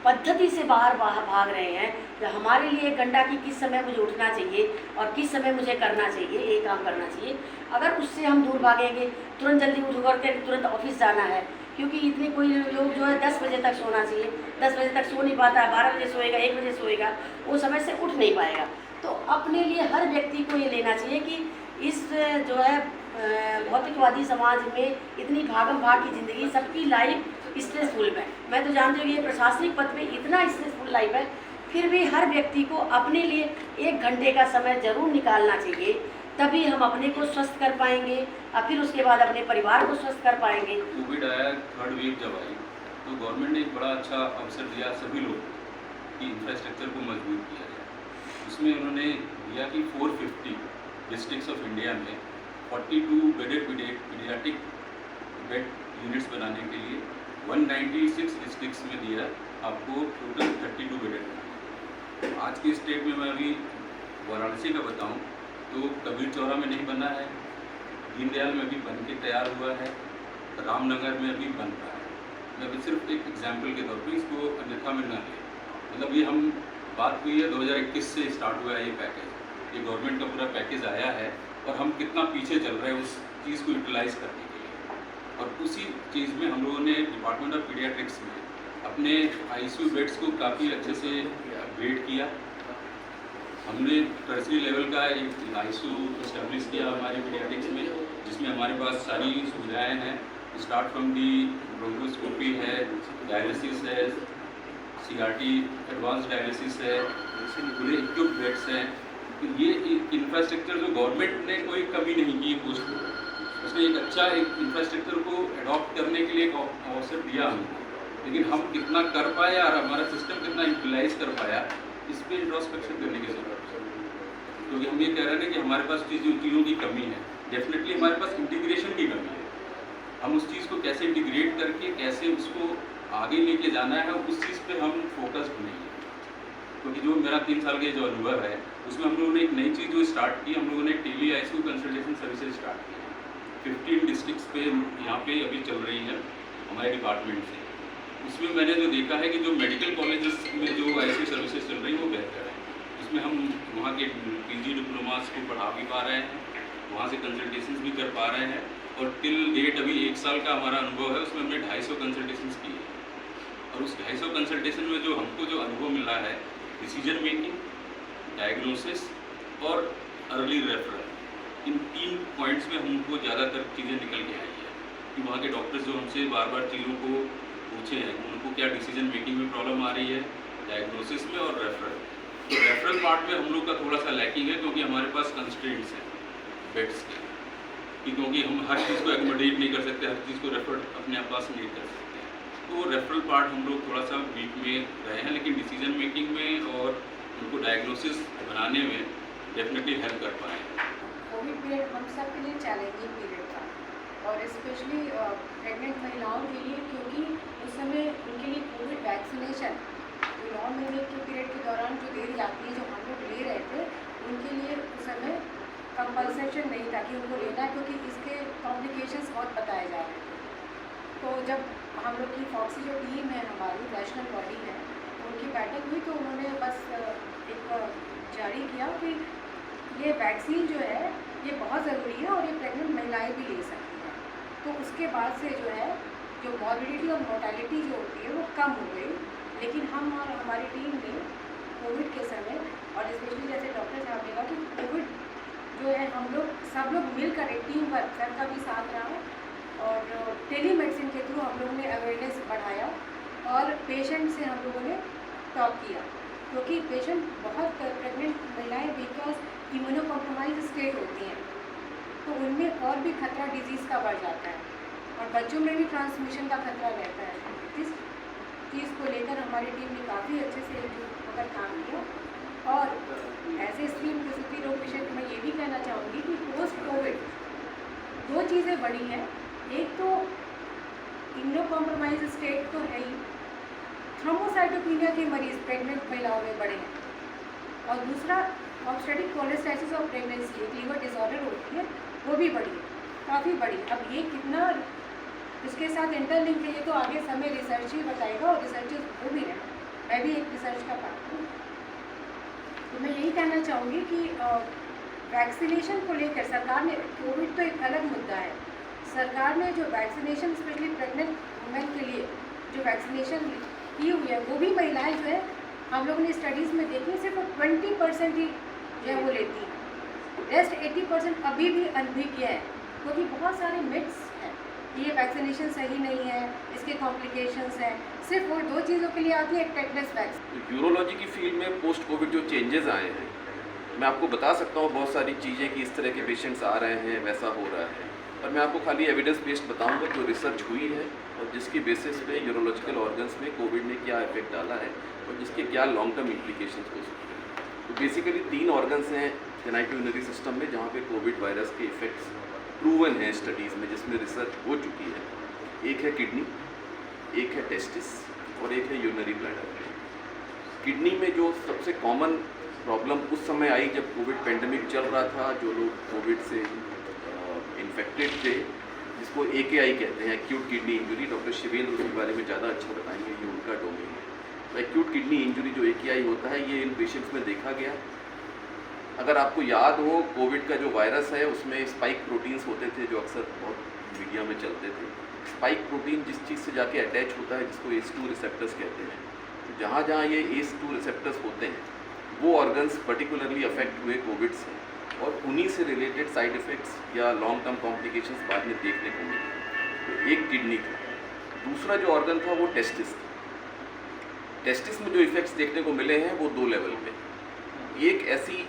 पद्धति से बाहर भाग रहे हैं, तो हमारे लिए 1 घंटा की किस समय मुझे उठना चाहिए और किस समय मुझे करना चाहिए, ये काम करना चाहिए। अगर उससे हम दूर भागेंगे, तुरंत जल्दी उठ करके तुरंत ऑफिस जाना है, क्योंकि इतने कोई लोग जो है 10 बजे तक सोना चाहिए, 10 बजे तक सो नहीं पाता है, 12 बजे सोएगा, 1 बजे सोएगा, वो समय से उठ नहीं पाएगा। तो अपने लिए हर व्यक्ति को ये लेना चाहिए कि इस जो है भौतिकवादी समाज में इतनी भागम भाग की ज़िंदगी, सबकी लाइफ स्ट्रेसफुल है। मैं तो जानती हूँ ये प्रशासनिक पद पे इतना स्ट्रेसफुल लाइफ है, फिर भी हर व्यक्ति को अपने लिए 1 घंटे का समय ज़रूर निकालना चाहिए, तभी हम अपने को स्वस्थ कर पाएंगे और फिर उसके बाद अपने परिवार को स्वस्थ कर पाएंगे। कोविड आया, 3rd वेव जब आई, तो गवर्नमेंट ने एक बड़ा अच्छा अवसर दिया सभी लोग कि इंफ्रास्ट्रक्चर को मजबूत किया जाए। उसमें उन्होंने दिया कि 450 डिस्ट्रिक्ट्स ऑफ इंडिया में 42 बेडेड पीडियाट्रिक बेड यूनिट्स बनाने के लिए 196 डिस्ट्रिक्ट्स में दिया आपको टोटल 32 बेडेड। आज के स्टेट में मैं अभी वाराणसी का बताऊं तो कबीर चौरा में नहीं बना है, दीनदयाल में अभी बन के तैयार हुआ है, रामनगर में अभी बन रहा है। मैं अभी सिर्फ एक एग्जाम्पल के तौर पे इसको अन्यथा में न लें, मतलब ये हम बात हुई है 2021 से स्टार्ट हुआ है ये पैकेज, ये गवर्नमेंट का पूरा पैकेज आया है और हम कितना पीछे चल रहे हैं उस चीज़ को यूटिलाइज़ करने के लिए। और उसी चीज़ में हम लोगों ने डिपार्टमेंट ऑफ पीडियाट्रिक्स में अपने ICU बेड्स को काफ़ी अच्छे से अपग्रेड किया। हमने टर्सरी लेवल का एक ICU इस्टेब्लिश किया हमारे पीडियाट्रिक्स में, जिसमें हमारे पास सारी सुविधाएं हैं, स्टार्ट फ्रॉम दी ब्रोंकोस्कोपी है, डायलिसिस है, CRT एडवांस डायलिसिस है, पूरे इक्विप्ड बेड्स हैं। तो ये इंफ्रास्ट्रक्चर जो गवर्नमेंट ने कोई कमी नहीं की पोस्ट को, उसने एक अच्छा एक इंफ्रास्ट्रक्चर को अडॉप्ट करने के लिए एक अवसर दिया हमको, लेकिन हम कितना कर पाए और हमारा सिस्टम कितना यूटिलाइज कर पाया, इस पर इंट्रोस्पेक्शन करने की ज़रूरत है। क्योंकि हम ये कह रहे हैं कि हमारे पास चीज़ों की कमी है, डेफिनेटली हमारे पास इंटीग्रेशन की कमी है। हम उस चीज़ को कैसे इंटीग्रेट करके कैसे उसको आगे लेके जाना है, उस चीज़ पे हम फोकस्ड नहीं है। क्योंकि जो मेरा 3 साल का जो अनुभव है उसमें हम लोगों ने एक नई चीज़ जो स्टार्ट की, हम लोगों ने tele ICU consultation services start की है। 15 डिस्ट्रिक्ट्स पे यहाँ पे अभी चल रही है हमारे डिपार्टमेंट से। उसमें मैंने जो देखा है कि जो मेडिकल कॉलेजेस में जो ICU सर्विसेज चल रही है वो बेहतर है। उसमें हम वहाँ के PG डिप्लोमास को पढ़ा भी पा रहे हैं, वहाँ से कंसल्टेशंस भी कर पा रहे हैं, और टिल डेट अभी 1 साल का हमारा अनुभव है, उसमें हमने 250 कंसल्टेशंस की है। और उस 250 कंसल्टेशन में जो हमको जो अनुभव मिला है, डिसीजन मेकिंग, डायग्नोसिस और अर्ली रेफरल, इन 3 पॉइंट्स में हमको ज़्यादातर चीज़ें निकल के आई है कि वहाँ के डॉक्टर्स जो हमसे बार बार चीज़ों को पूछे हैं, उनको क्या डिसीजन मेकिंग में प्रॉब्लम आ रही है, डायग्नोसिस में और रेफरल। तो रेफरल पार्ट में हम लोग का थोड़ा सा लैकिंग है, क्योंकि हमारे पास कंस्ट्रेंट्स हैं बेड्स के, क्योंकि हम हर चीज़ को एकोमोडेट नहीं कर सकते, हर चीज़ को रेफर अपने पास नहीं कर सकते हैं। तो रेफरल पार्ट हम लोग थोड़ा सा वीक में रहे हैं, लेकिन डिसीजन मेकिंग में और उनको डायग्नोसिस बनाने में डेफिनेटली हेल्प कर पाए। कोविड पीरियड हम सब के लिए चैलेंजिंग पीरियड था, और स्पेशली प्रेग्नेंट महिलाओं के लिए, क्योंकि उस समय उनके लिए कोविड वैक्सीनेशन 9 महीने के पीरियड के दौरान जो देरी आती है, जो हम लोग ले रहे थे, उनके लिए उस समय कंपल्सेशन नहीं था कि उनको लेना है, क्योंकि इसके कॉम्प्लिकेशंस बहुत बताए जा रहे थे। तो जब हम लोग की फॉक्सी जो टीम है, हमारी नेशनल बॉडी है, उनकी बैठक हुई, तो उन्होंने बस एक जारी किया कि ये वैक्सीन जो है ये बहुत ज़रूरी है और ये प्रेग्नेंट महिलाएं भी ले सकती हैं। तो उसके बाद से जो है जो मॉर्बिडिटी और मोर्टेलिटी जो होती है वो कम हो गई। लेकिन हम और हमारी टीम ने कोविड के समय, और स्पेशली जैसे डॉक्टर साहब ने कहा कि कोविड जो है हम लोग सब लोग मिलकर एक टीम वर्क, सर का भी साथ रहा और टेली मेडिसिन के थ्रू हम लोगों ने अवेयरनेस बढ़ाया और पेशेंट से हम लोगों ने टॉक किया, क्योंकि पेशेंट बहुत प्रेग्नेंट महिलाएं बिकॉज इम्यूनो कॉम्प्रोमाइज स्टेट होती हैं, तो उनमें और भी खतरा डिजीज़ का बढ़ जाता है और बच्चों में भी ट्रांसमिशन का खतरा रहता है। इस चीज़ को लेकर हमारी टीम ने काफ़ी अच्छे से एकजुट होकर काम किया। और ऐसे स्त्री प्रसूति रोग विषय में मैं ये भी कहना चाहूँगी कि पोस्ट कोविड 2 चीज़ें बड़ी हैं। एक तो इम्यूनो कॉम्प्रोमाइज स्टेट तो है ही, थ्रोम्बोसाइटोपेनिया के मरीज प्रेग्नेंट महिलाओं में बढ़े हैं, और दूसरा ऑब्स्टेट्रिक कोलेस्टाइसिस ऑफ प्रेगनेंसी, एक लीवर डिसऑर्डर होती है, वो भी बढ़ी, काफ़ी बढ़ी। अब ये कितना इसके साथ इंटरलिंक है ये तो आगे समय रिसर्च ही बताएगा, और रिसर्चेस हो भी रहे हैं, मैं भी एक रिसर्च का पार्ट हूँ। तो मैं यही कहना चाहूँगी कि वैक्सीनेशन को लेकर सरकार ने, कोविड तो एक अलग मुद्दा है, सरकार ने जो वैक्सीनेशन स्पेशली प्रेग्नेंट वुमेन के लिए जो वैक्सीनेशन की हुई है, वो भी महिलाएं जो है हम लोगों ने स्टडीज़ में देखी सिर्फ 20% ही जो है वो लेती हैं, रेस्ट 80% अभी भी अनभिज्ञ है, क्योंकि बहुत सारे मिथ्स हैं, ये वैक्सीनेशन सही नहीं है, इसके कॉम्प्लिकेशंस हैं। सिर्फ वो 2 चीज़ों के लिए आती है, एक टेटनस वैक्सीन। यूरोलॉजी की फील्ड में पोस्ट कोविड जो चेंजेस आए हैं, मैं आपको बता सकता हूँ बहुत सारी चीज़ें कि इस तरह के पेशेंट्स आ रहे हैं, वैसा हो रहा है, और मैं आपको खाली एविडेंस बेस्ड बताऊंगा जो रिसर्च हुई है और जिसकी बेसिस पे यूरोलॉजिकल ऑर्गन्स में कोविड ने क्या इफेक्ट डाला है और जिसके क्या लॉन्ग टर्म इम्प्लीकेशंस हो सकते हैं। तो बेसिकली 3 ऑर्गन्स हैं जेनिटल यूरिनरी सिस्टम में जहाँ पे कोविड वायरस के इफेक्ट्स प्रूवन हैं स्टडीज़ में, जिसमें रिसर्च हो चुकी है। एक है किडनी, एक है टेस्टिस और एक है यूरिनरी ब्लैडर। किडनी में जो सबसे कॉमन प्रॉब्लम उस समय आई जब कोविड पेंडेमिक चल रहा था, जो लोग कोविड से इफेक्टेड थे, जिसको AKI कहते हैं, acute kidney injury. Doctor Shivendra उसके बारे में ज़्यादा अच्छा बताएंगे, ये उनका डोमेन है। तो एक्यूट किडनी इंजरी जो AKI होता है, ये इन पेशेंट्स में देखा गया। अगर आपको याद हो, कोविड का जो वायरस है उसमें स्पाइक प्रोटीन्स होते थे जो अक्सर बहुत मीडिया में चलते थे। स्पाइक प्रोटीन जिस चीज़ से जाके अटैच होता है, जिसको ACE2 रिसेप्टर्स कहते हैं, तो जहाँ जहाँ ये ACE2 रिसेप्टर्स होते हैं वो ऑर्गन्स पर्टिकुलरली अफेक्ट हुए कोविड से, और उन्हीं से रिलेटेड साइड इफ़ेक्ट्स या लॉन्ग टर्म कॉम्प्लिकेशंस बाद में देखने को मिले। तो एक किडनी था। दूसरा जो ऑर्गन था वो टेस्टिस था। टेस्टिस में जो इफ़ेक्ट्स देखने को मिले हैं वो 2 लेवल पे। एक ऐसी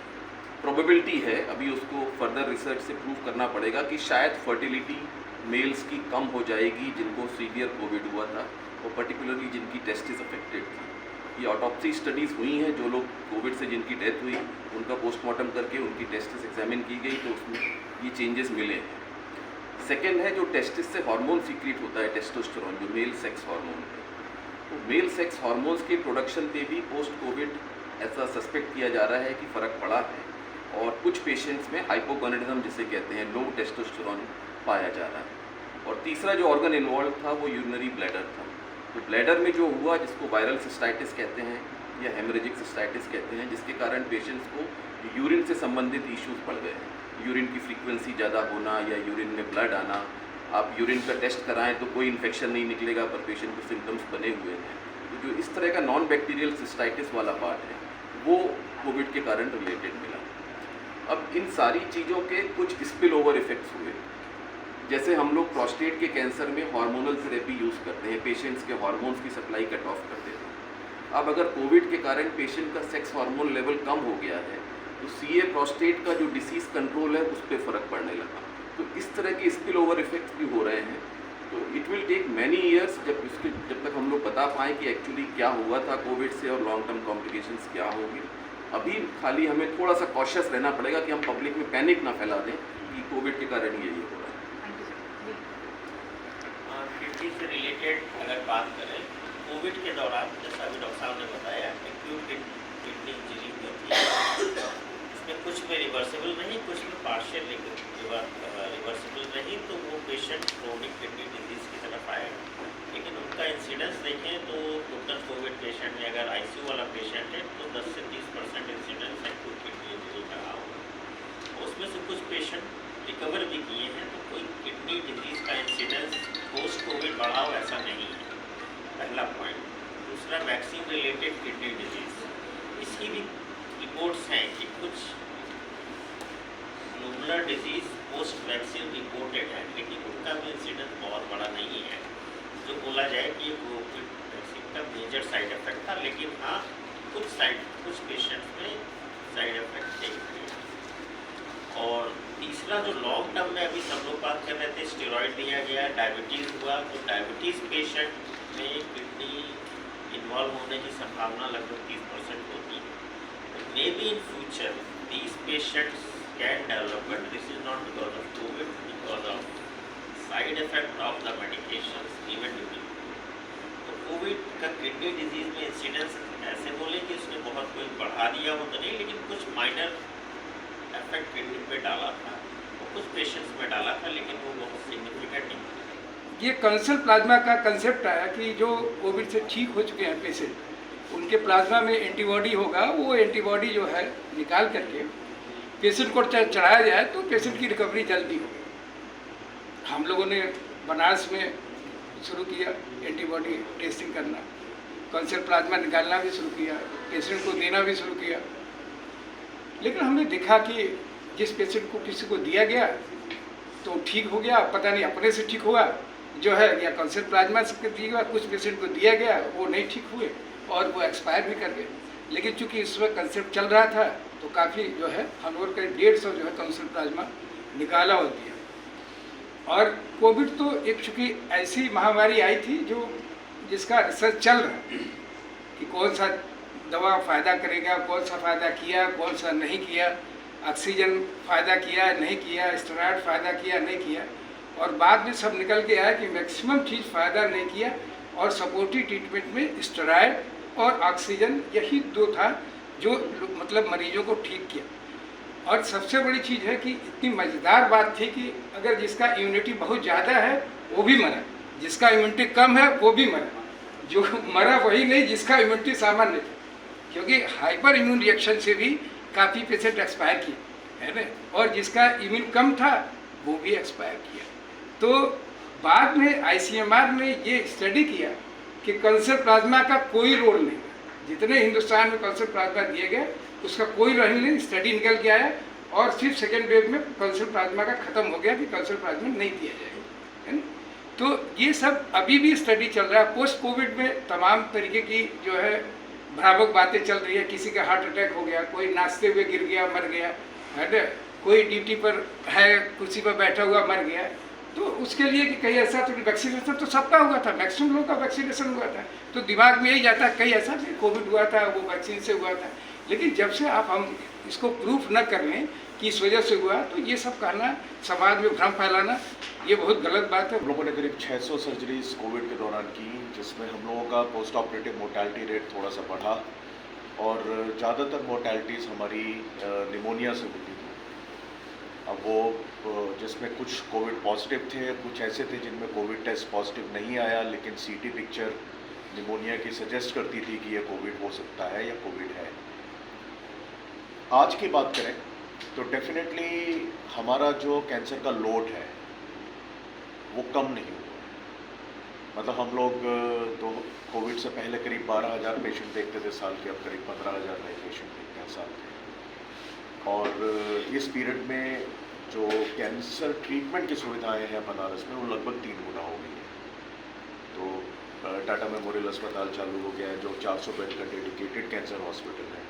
प्रोबेबिलिटी है, अभी उसको फर्दर रिसर्च से प्रूव करना पड़ेगा, कि शायद फर्टिलिटी मेल्स की कम हो जाएगी जिनको सीवियर कोविड हुआ था, और पर्टिकुलरली जिनकी टेस्टिस अफेक्टेड थी। ये ऑटोप्सी स्टडीज़ हुई हैं, जो लोग कोविड से जिनकी डेथ हुई उनका पोस्टमार्टम करके उनकी टेस्टिस एग्जामिन की गई, तो उसमें ये चेंजेस मिले हैं। सेकेंड है जो टेस्टिस से हार्मोन सीक्रेट होता है, टेस्टोस्टेरोन, जो मेल सेक्स हार्मोन है। तो मेल सेक्स हार्मोन्स के प्रोडक्शन पे भी पोस्ट कोविड ऐसा सस्पेक्ट किया जा रहा है कि फ़र्क पड़ा है, और कुछ पेशेंट्स में हाइपोगोनेडिज्म जिसे कहते हैं, लो टेस्टोस्टेरोन पाया जा रहा है। और तीसरा जो ऑर्गन इन्वॉल्व था वो यूरिनरी ब्लैडर था। तो ब्लैडर में जो हुआ, जिसको वायरल सिस्टाइटिस कहते हैं या हेमरेजिक सिस्टाइटिस कहते हैं, जिसके कारण पेशेंट्स को यूरिन से संबंधित इश्यूज बढ़ गए हैं। यूरिन की फ्रीक्वेंसी ज़्यादा होना या यूरिन में ब्लड आना। आप यूरिन का टेस्ट कराएं तो कोई इन्फेक्शन नहीं निकलेगा, पर पेशेंट को सिम्टम्स बने हुए हैं। तो जो इस तरह का नॉन बैक्टीरियल सिस्टाइटिस वाला पार्ट है वो कोविड के कारण रिलेटेड मिला। अब इन सारी चीज़ों के कुछ स्पिल ओवर इफेक्ट्स हुए। जैसे हम लोग प्रोस्टेट के कैंसर में हार्मोनल थेरेपी यूज़ करते हैं, पेशेंट्स के हार्मोन्स की सप्लाई कट ऑफ कर देते हैं। अब अगर कोविड के कारण पेशेंट का सेक्स हार्मोन लेवल कम हो गया है, तो CA प्रोस्टेट का जो डिसीज़ कंट्रोल है उस पर फ़र्क पड़ने लगा। तो इस तरह के स्पिल ओवर इफेक्ट्स भी हो रहे हैं। तो it will take many years जब तक हम लोग बता पाएँ कि एक्चुअली क्या हुआ था कोविड से और लॉन्ग टर्म कॉम्प्लिकेशंस क्या होंगे। अभी खाली हमें थोड़ा सा कॉशियस रहना पड़ेगा कि हम पब्लिक में पैनिक ना फैला दें कि कोविड के कारण यही हो रहा है। किडनी से रिलेटेड अगर बात करें, कोविड के दौरान जैसा अभी डॉक्टर साहब ने बताया, एक्यूट किडनी इंजरी होती है। इसमें कुछ में रिवर्सिबल नहीं, कुछ में पार्शियल रिवर्सिबल नहीं, तो वो पेशेंट क्रोनिक किडनी डिजीज़ की तरफ आएगा। लेकिन उनका इंसिडेंस देखें तो टोटल कोविड पेशेंट में अगर ICU वाला पेशेंट है तो 10 से 30% इंसिडेंस एक्यूट किडनी इंजरी का रहा होगा। उसमें से कुछ पेशेंट रिकवर भी किए हैं, तो कोई किडनी डिजीज़ का इंसिडेंस पोस्ट कोविड बढ़ा हो ऐसा नहीं है, पहला पॉइंट। दूसरा, वैक्सीन रिलेटेड किडनी डिजीज़, इसकी भी रिपोर्ट्स हैं कि कुछ pneumonia disease post vaccine reported है, लेकिन उनका भी इंसिडेंस बहुत बड़ा नहीं है जो बोला जाए कि कोविड वैक्सीन का मेजर साइड इफेक्ट था। लेकिन हाँ, कुछ पेशेंट्स में साइड इफेक्ट देख रहे हैं। और तीसरा, जो लॉन्ग टर्म में अभी सब लोग बात कर रहे थे, स्टेरॉइड दिया गया, डायबिटीज़ हुआ, तो डायबिटीज़ पेशेंट में किडनी इन्वॉल्व होने की संभावना लगभग 30% होती है। तो may be in future these patients can develop, but this is not because of Covid, because of side effect of the medications even during. तो कोविड का किडनी डिजीज़ में इंसिडेंस ऐसे बोले कि उसने बहुत कोई बढ़ा दिया हो तो नहीं, लेकिन कुछ माइनर इफेक्ट किडनी पे डाला था, और कुछ पेशेंट्स में डाला था, लेकिन वो बहुत सिग्निफिकेंट नहीं। ये कंसल प्लाज्मा का कंसेप्ट आया कि जो कोविड से ठीक हो चुके हैं पेशेंट, उनके प्लाज्मा में एंटीबॉडी होगा, वो एंटीबॉडी जो है निकाल करके पेशेंट को चढ़ाया जाए तो पेशेंट की रिकवरी जल्दी हो। हम लोगों ने बनारस में शुरू किया एंटीबॉडी टेस्टिंग करना, कंसल प्लाज्मा निकालना भी शुरू किया, पेशेंट को देना भी शुरू किया। लेकिन हमने देखा कि जिस पेशेंट को किसी को दिया गया तो ठीक हो गया, पता नहीं अपने से ठीक हुआ जो है, या कंसल प्लाज्मा से ठीक हुआ। कुछ पेशेंट को दिया गया, वो नहीं ठीक हुए और वो एक्सपायर भी कर गए। लेकिन चूंकि इस वक्त कंसेप्ट चल रहा था तो काफ़ी जो है हम लोग करीब 150 जो है कंसल प्लाज्मा निकाला और दिया। और कोविड तो एक चूँकि ऐसी महामारी आई थी जिसका रिसर्च चल रहा है कि कौन सा दवा फ़ायदा करेगा, कौन सा फ़ायदा किया, कौन सा नहीं किया, ऑक्सीजन फ़ायदा किया नहीं किया, स्टेरॉइड फ़ायदा किया नहीं किया। और बाद में सब निकल के आया कि मैक्सिमम चीज़ फ़ायदा नहीं किया, और सपोर्टिव ट्रीटमेंट में स्टेरॉइड और ऑक्सीजन यही 2 था जो मतलब मरीजों को ठीक किया। और सबसे बड़ी चीज़ है कि इतनी मज़ेदार बात थी कि अगर जिसका इम्यूनिटी बहुत ज़्यादा है वो भी मरा, जिसका इम्यूनिटी कम है वो भी मरा, जो मरा वही नहीं जिसका इम्यूनिटी सामान्य था, क्योंकि हाइपर इम्यून रिएक्शन से भी काफ़ी पेशेंट एक्सपायर किए, है ना, और जिसका इम्यून कम था वो भी एक्सपायर किया। तो बाद में ICMR ने ये स्टडी किया कि कल्चर प्लाज्मा का कोई रोल नहीं, जितने हिंदुस्तान में कल्चर प्लाज्मा दिए गए उसका कोई रोल नहीं, स्टडी निकल के आया और सिर्फ सेकेंड वेव में कल्चर प्लाज्मा का खत्म हो गया कि कल्चर प्लाज्मा नहीं दिया जाएगा, है ना। तो ये सब अभी भी स्टडी चल रहा है। पोस्ट कोविड में तमाम तरीके की जो है भयावह बातें चल रही है, किसी का हार्ट अटैक हो गया, कोई नाचते हुए गिर गया मर गया, है ना, कोई ड्यूटी पर है कुर्सी पर बैठा हुआ मर गया। तो उसके लिए कि कहीं ऐसा तो वैक्सीनेशन तो सबका हुआ था, मैक्सिमम लोगों का वैक्सीनेशन हुआ था, तो दिमाग में यही जाता कहीं ऐसा भी कोविड हुआ था वो वैक्सीन से हुआ था। लेकिन जब से आप हम इसको प्रूफ न कर लें कि इस वजह से हुआ, तो ये सब कहना, समाज में भ्रम फैलाना, ये बहुत गलत बात है। हम लोगों ने करीब 600 सर्जरीज कोविड के दौरान की, जिसमें हम लोगों का पोस्ट ऑपरेटिव मोर्टेलिटी रेट थोड़ा सा बढ़ा और ज़्यादातर मोर्टेलिटीज़ हमारी निमोनिया से होती थी। अब वो जिसमें कुछ कोविड पॉजिटिव थे, कुछ ऐसे थे जिनमें कोविड टेस्ट पॉजिटिव नहीं आया, लेकिन CT पिक्चर निमोनिया की सजेस्ट करती थी कि ये कोविड हो सकता है या कोविड है। आज की बात करें तो डेफिनेटली हमारा जो कैंसर का लोड है वो कम नहीं हुआ। मतलब हम लोग तो कोविड से पहले करीब 12,000 पेशेंट देखते थे साल के, अब करीब 15,000 नए पेशेंट देखते हैं साल के। और इस पीरियड में जो कैंसर ट्रीटमेंट की सुविधाएं हैं बनारस में वो लगभग 3 गुना हो गई है। तो टाटा मेमोरियल अस्पताल चालू हो गया है जो 400 बेड का डेडिकेटेड कैंसर हॉस्पिटल है,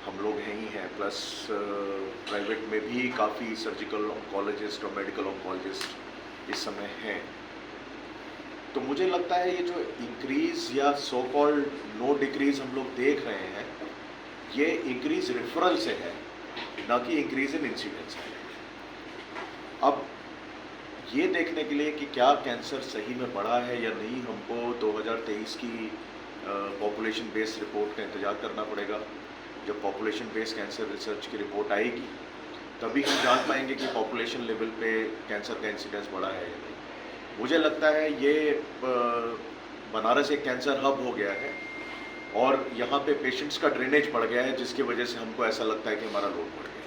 हम लोग हैं ही हैं, प्लस प्राइवेट में भी काफ़ी सर्जिकल ऑन्कोलॉजिस्ट और मेडिकल ऑन्कोलॉजिस्ट इस समय हैं। तो मुझे लगता है ये जो इंक्रीज़ या सो कॉल्ड नो डिक्रीज़ हम लोग देख रहे हैं, ये इंक्रीज़ रेफरल से है, ना कि इंक्रीज़ इन इंसिडेंस है। अब ये देखने के लिए कि क्या कैंसर सही में बढ़ा है या नहीं, हमको 2023 की पॉपुलेशन बेस्ड रिपोर्ट का इंतज़ार करना पड़ेगा। जब पॉपुलेशन बेस्ड कैंसर रिसर्च की रिपोर्ट आएगी तभी हम जान पाएंगे कि पॉपुलेशन लेवल पे कैंसर का इंसिडेंस बढ़ा है या नहीं। मुझे लगता है ये बनारस एक कैंसर हब हो गया है और यहाँ पे पेशेंट्स का ड्रेनेज बढ़ गया है, जिसकी वजह से हमको ऐसा लगता है कि हमारा लोड बढ़ गया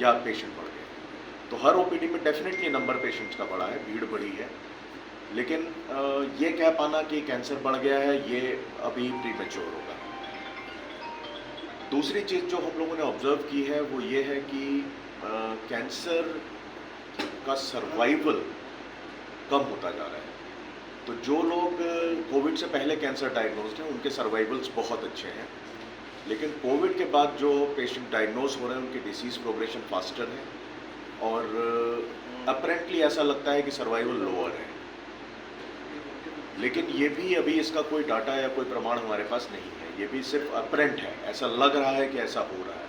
या पेशेंट बढ़ गया। तो हर OPD में डेफिनेटली नंबर पेशेंट्स का बढ़ा है, भीड़ बढ़ी है, लेकिन ये कह पाना कि कैंसर बढ़ गया है ये अभी प्रीमेच्योर होगा। दूसरी चीज़ जो हम लोगों ने ऑब्जर्व की है वो ये है कि कैंसर का सर्वाइवल कम होता जा रहा है। तो जो लोग कोविड से पहले कैंसर डायग्नोज्ड हैं उनके सर्वाइवल्स बहुत अच्छे हैं, लेकिन कोविड के बाद जो पेशेंट डायग्नोज हो रहे हैं उनकी डिसीज़ प्रोग्रेशन फास्टर है और अपरेंटली ऐसा लगता है कि सर्वाइवल लोअर है। लेकिन ये भी अभी इसका कोई डाटा या कोई प्रमाण हमारे पास नहीं है, ये भी सिर्फ अपरेंट है, ऐसा लग रहा है कि ऐसा हो रहा है।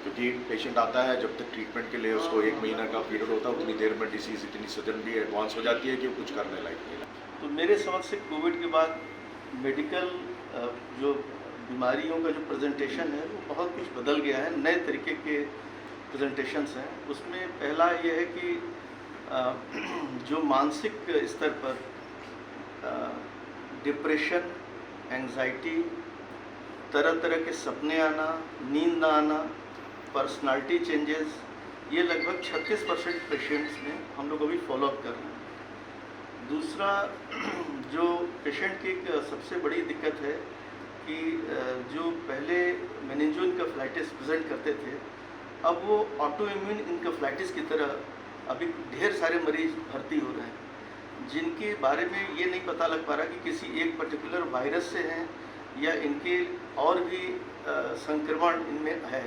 क्योंकि पेशेंट आता है, जब तक ट्रीटमेंट के लिए उसको 1 महीना का पीरियड होता है, उतनी देर में डिसीज़ इतनी सडनली एडवांस हो जाती है कि वो कुछ करने लायक नहीं है। तो मेरे समझ से कोविड के बाद मेडिकल जो बीमारियों का जो प्रेजेंटेशन है वो बहुत कुछ बदल गया है, नए तरीके के प्रेजेंटेशंस हैं। उसमें पहला ये है कि जो मानसिक स्तर पर डिप्रेशन, एंजाइटी, तरह तरह के सपने आना, नींद ना आना, पर्सनालिटी चेंजेस, ये लगभग 36% पेशेंट्स में हम लोग अभी फॉलोअप कर रहे हैं। दूसरा जो पेशेंट की एक सबसे बड़ी दिक्कत है कि जो पहले मेनिंजो इनकेफेलाइटिस प्रेजेंट करते थे, अब वो ऑटो इम्यून इनकेफेलाइटिस की तरह अभी ढेर सारे मरीज भर्ती हो रहे हैं, जिनके बारे में ये नहीं पता लग पा रहा कि किसी एक पर्टिकुलर वायरस से हैं या इनके और भी संक्रमण इनमें है।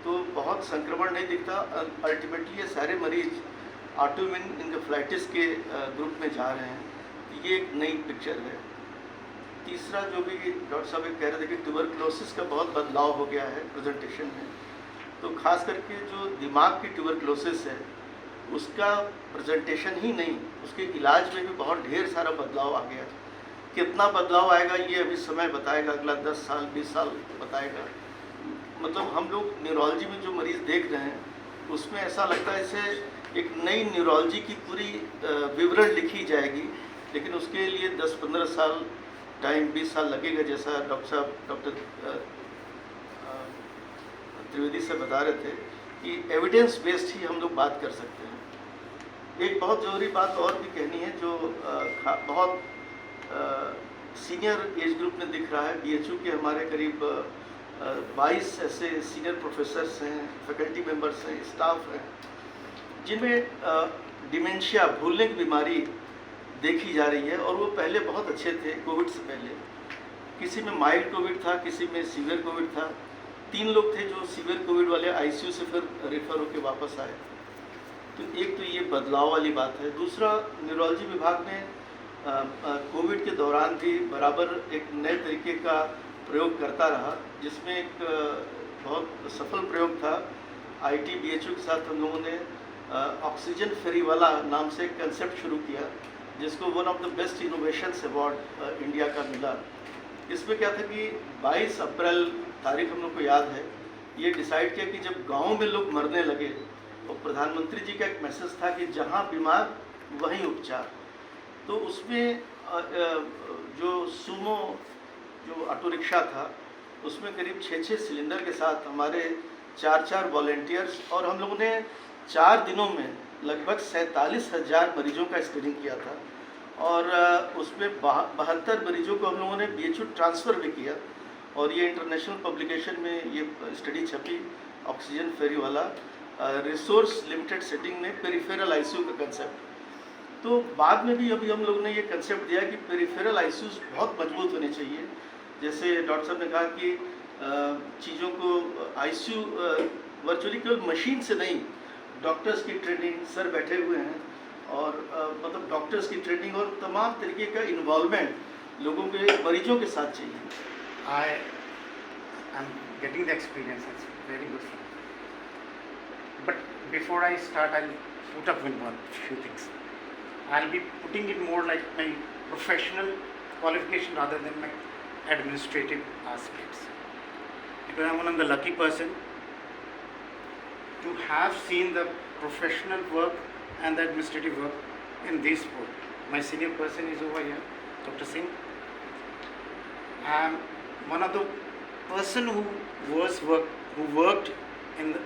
तो बहुत संक्रमण नहीं दिखता, अल्टीमेटली ये सारे मरीज ऑटोइम्यून इनकेफेलाइटिस के ग्रुप में जा रहे हैं। ये एक नई पिक्चर है। तीसरा जो भी डॉक्टर साहब कह रहे थे कि ट्यूबरक्लोसिस का बहुत बदलाव हो गया है प्रेजेंटेशन में, तो खास करके जो दिमाग की ट्यूबरक्लोसिस है उसका प्रेजेंटेशन ही नहीं, उसके इलाज में भी बहुत ढेर सारा बदलाव आ गया। कितना बदलाव आएगा ये अभी समय बताएगा, अगला 10 साल 20 साल बताएगा। मतलब हम लोग न्यूरोलॉजी में जो मरीज़ देख रहे हैं उसमें ऐसा लगता है जैसे एक नई न्यूरोलॉजी की पूरी विवरण लिखी जाएगी, लेकिन उसके लिए 10-15 साल टाइम, 20 साल लगेगा, जैसा डॉक्टर त्रिवेदी से बता रहे थे कि एविडेंस बेस्ड ही हम लोग बात कर सकते हैं। एक बहुत ज़रूरी बात और भी कहनी है जो बहुत सीनियर एज ग्रुप में दिख रहा है। BHU के हमारे करीब 22 ऐसे सीनियर प्रोफेसर्स हैं, फैकल्टी मेंबर्स हैं, स्टाफ हैं, जिनमें डिमेंशिया, भूलने की बीमारी देखी जा रही है। और वो पहले बहुत अच्छे थे कोविड से पहले, किसी में माइल्ड कोविड था, किसी में सीवियर कोविड था। 3 लोग थे जो सीवियर कोविड वाले ICU से फिर रेफर होकर वापस आए। तो एक तो ये बदलाव वाली बात है। दूसरा, न्यूरोलॉजी विभाग में कोविड के दौरान भी बराबर एक नए तरीके का प्रयोग करता रहा, जिसमें एक बहुत सफल प्रयोग था। IT BHU के साथ हम लोगों ने ऑक्सीजन फेरी वाला नाम से एक कंसेप्ट शुरू किया, जिसको one of the best innovations award India का मिला। इसमें क्या था कि 22 अप्रैल तारीख हम लोग को याद है, ये डिसाइड किया कि जब गाँव में लोग मरने लगे तो प्रधानमंत्री जी का एक मैसेज था कि जहाँ बीमार वहीं उपचार। तो उसमें जो सूमो जो ऑटो रिक्शा था, उसमें करीब 6-6 सिलेंडर के साथ हमारे 4-4 वॉलेंटियर्स, और हम लोगों ने 4 दिनों में लगभग 47,000 मरीजों का स्क्रीनिंग किया था। और उसमें 72 मरीजों को हम लोगों ने BHU ट्रांसफ़र भी किया, और ये इंटरनेशनल पब्लिकेशन में ये स्टडी छपी, ऑक्सीजन फेरी वाला रिसोर्स लिमिटेड सेटिंग में पेरिफेरल ICU का कंसेप्ट। तो बाद में भी अभी हम लोगों ने ये कंसेप्ट दिया कि पेरिफेरल ICUs बहुत मजबूत होने चाहिए। जैसे डॉक्टर साहब ने कहा कि चीज़ों को ICU वर्चुअली केवल मशीन से नहीं, डॉक्टर्स की ट्रेनिंग, सर बैठे हुए हैं, और मतलब डॉक्टर्स की ट्रेनिंग और तमाम तरीके का इन्वॉल्वमेंट लोगों के, मरीजों के साथ चाहिए। I am getting the experience, it's very good. But before I start, I'll put up with one few things. I'll be putting it more like my professional qualification rather than my administrative aspects. Because I'm one of the lucky person to have seen the professional work and the administrative work in this board. My senior person is over here, Dr. Singh. I'm one of the person who worked in the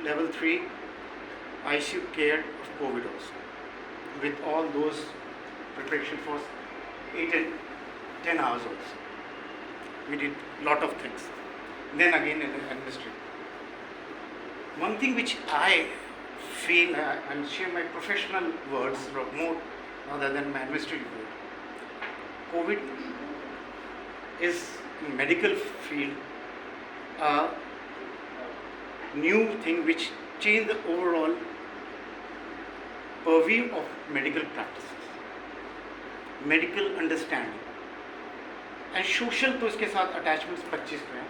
level 3 ICU care of COVID also, with all those preparation for 8 and 10 hours also. We did lot of things. Then again in the administrative. One thing which I feel, I'll share my professional words more rather than my administrative word. COVID is in medical field a new thing which changed the overall purview of medical practices, medical understanding and social। तो इसके साथ attachments 25 पे हैं,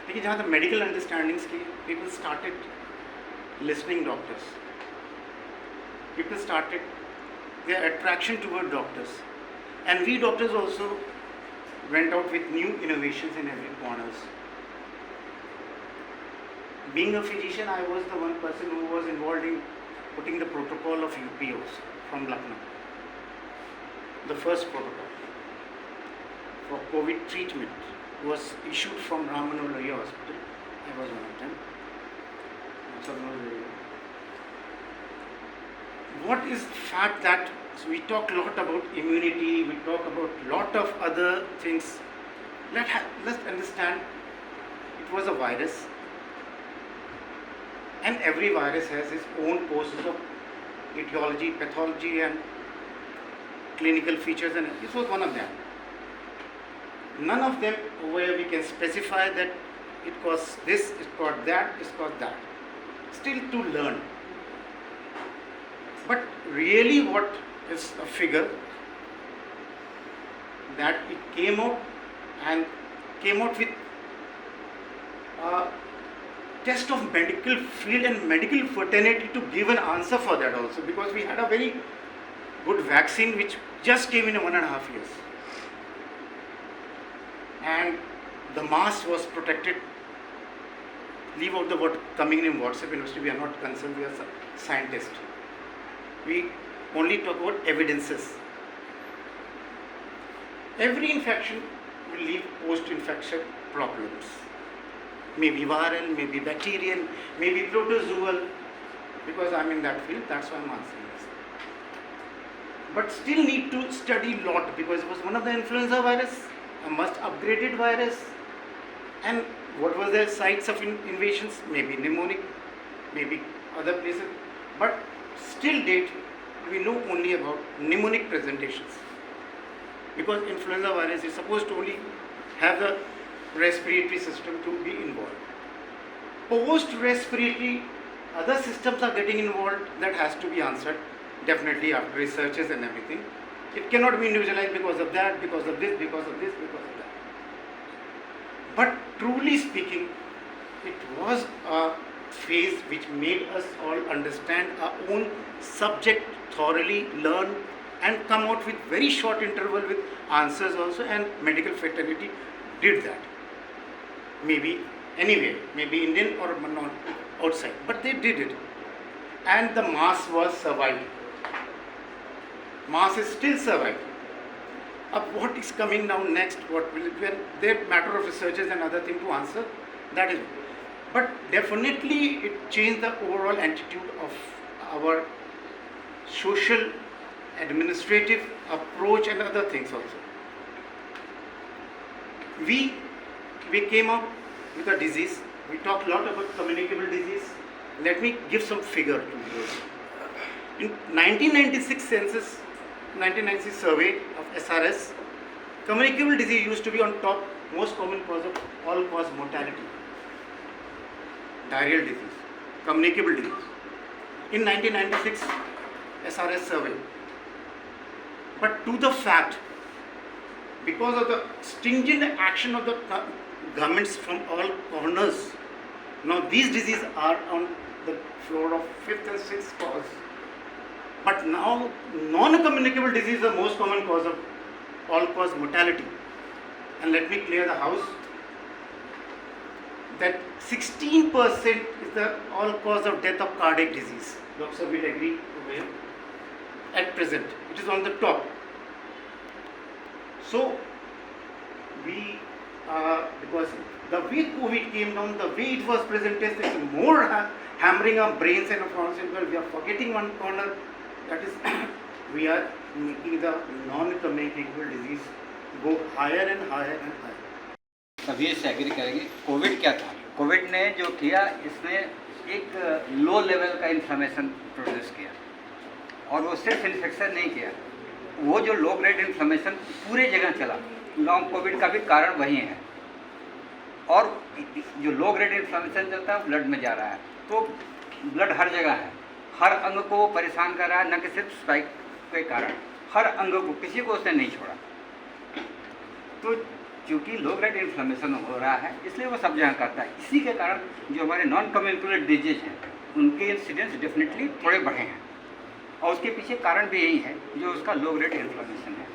लेकिन जहाँ तक medical understandings की, people started listening doctors, people started their attraction toward doctors, and we doctors also went out with new innovations in every corners. Being a physician, I was the one person who was involved in putting the protocol of UPOs from Lucknow. The first protocol for COVID treatment was issued from Ram Manohar Lohia Hospital. I was one of them. What is the fact that we talk a lot about immunity, we talk about lot of other things. Let's understand it was a virus, and every virus has its own courses of etiology, pathology and clinical features, and this was one of them. None of them over here we can specify that it caused this, it caused that, it caused that. Still to learn. But really what is a figure that it came out with a test of medical field and medical fraternity to give an answer for that also, because we had a very good vaccine which just came in 1.5 years, and the mass was protected leave out the word coming in WhatsApp University, we are not concerned, we are scientists. We only talk about evidences. Every infection will leave post-infection problems. Maybe viral, maybe bacterial, maybe protozoal, because I'm in that field, that's why I'm answering this. But still need to study lot, because it was one of the influenza virus, a much upgraded virus, and what was the sites of invasions? Maybe pneumonic, maybe other places, but still date we know only about mnemonic presentations, because influenza virus is supposed to only have the respiratory system to be involved. Post-respiratory, other systems are getting involved, that has to be answered definitely after researches and everything. It cannot be individualized because of that, because of this, because of this, because of that. But truly speaking, it was a phase which made us all understand our own subject thoroughly, learn and come out with very short interval with answers also, and medical fraternity did that. Maybe anywhere, maybe Indian or not outside, but they did it. And the mass was survived. Mass is still survived. What is coming now next, what will it be, their matter of researches and other thing to answer, that is. But definitely it changed the overall attitude of our social, administrative approach and other things also. We came out with a disease. We talk a lot about communicable disease. Let me give some figure to you. In 1996 census, 1996 survey of SRS, communicable disease used to be on top, most common cause of all-cause mortality. Diarrheal disease, communicable disease. In 1996 SRS survey. But to the fact, because of the stringent action of the governments from all corners, now these diseases are on the floor of 5th and 6th cause. But now non-communicable disease is the most common cause of all-cause mortality. And let me clear the house that 16% is the all-cause of death of cardiac disease. Doctor will agree over here. At present, it is on the top. So, we, because the way COVID came down, the way it was presented, there is more hammering of brains and fronts, because we are forgetting one corner, that is, we are making the non-communicable disease go higher and higher and higher. सभी इससे agree करेंगे। Covid क्या था? Covid ने जो किया, इसने एक लो लेवल का इन्फ्लेमेशन प्रोड्यूस किया, और वो सिर्फ इन्फेक्शन नहीं किया, वो जो लो ग्रेड इन्फ्लेमेशन पूरे जगह चला। लॉन्ग कोविड का भी कारण वही है, और जो लो ग्रेड इन्फ्लेमेशन चलता है ब्लड में जा रहा है, तो ब्लड हर जगह है, हर अंग को परेशान कर रहा है, न कि सिर्फ स्पाइक के कारण, हर अंग को, किसी को उसने नहीं छोड़ा। तो चूँकि लो ग्रेड इन्फ्लेमेशन हो रहा है, इसलिए वो सब जगह करता है। इसी के कारण जो हमारे नॉन कम्युनिकेबल डिजीज हैं, उनके इंसिडेंस डेफिनेटली थोड़े बढ़े हैं, और उसके पीछे कारण भी यही है, जो उसका लो ग्रेड इन्फ्लेमेशन है।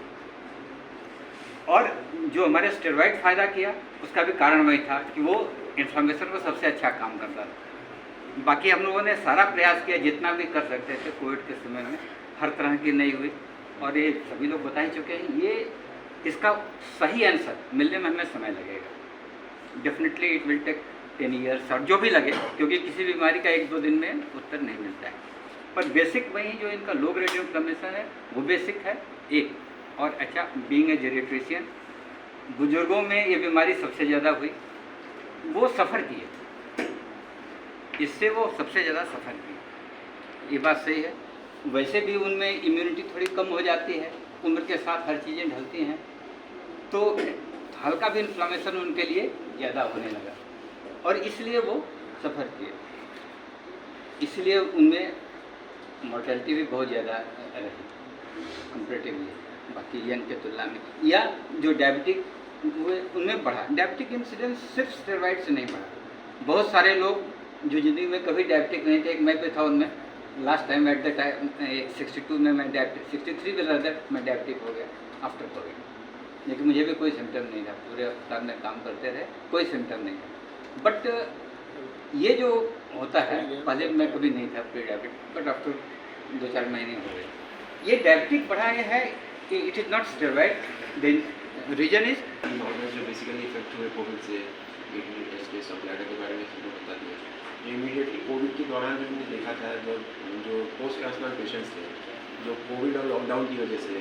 और जो हमारे स्टेरॉइड फ़ायदा किया, उसका भी कारण वही था कि वो इन्फ्लेमेशन को सबसे अच्छा काम करता था। बाकी हम लोगों ने सारा प्रयास किया, जितना भी कर सकते थे कोविड के समय में, हर तरह की नहीं हुई, और ये सभी लोग बता ही चुके हैं। ये इसका सही आंसर मिलने में हमें समय लगेगा। Definitely it will take 10 years, और जो भी लगे, क्योंकि किसी बीमारी का 1-2 दिन में उत्तर नहीं मिलता है। पर बेसिक वही जो इनका लो ग्रेड इन्फ्लेमेशन है, वो बेसिक है एक। और अच्छा, बीइंग ए जेरिट्रिशियन, बुजुर्गों में ये बीमारी सबसे ज़्यादा हुई, वो सफ़र किए, इससे वो सबसे ज़्यादा सफ़र किए, ये बात सही है। वैसे भी उनमें इम्यूनिटी थोड़ी कम हो जाती है, उम्र के साथ हर चीज़ें ढलती हैं, तो हल्का भी इन्फ्लेमेशन उनके लिए ज़्यादा होने लगा, और इसलिए वो सफ़र किए, इसलिए उनमें मोर्टेलिटी भी बहुत ज़्यादा रही कंपेरेटिवली बाकी यंग के तुलना में। या जो डायबिटिक हुए, उनमें बढ़ा। डायबिटिक इंसिडेंस सिर्फ स्टेरॉइड से नहीं बढ़ा। बहुत सारे लोग जो ज़िंदगी में कभी डायबिटिक नहीं थे, एक मैं भी था उनमें, last time at the time 62 में मैं डायबिटिक, 63 में रदर मैं डायबिटिक हो गया आफ्टर कोविड, लेकिन मुझे भी कोई सिम्टम नहीं था। पूरे अस्पताल में काम करते रहे, कोई सिम्टम नहीं था। बट ये जो होता है, पहले मैं कभी नहीं था प्री डायबिटिक, बट आफ्टर 2-4 महीने हो गए। ये डायबिटिक बढ़ा है, it is not steroid, the reason is जो बेसिकली इफेक्ट हुए कोविड से, केस ऑफ ब्लैडर के बारे में हमको बता दिया। इमीडिएटली कोविड के दौरान जो हमने देखा था, जो पोस्ट ट्रांसप्लांट पेशेंट्स थे, जो कोविड और लॉकडाउन की वजह से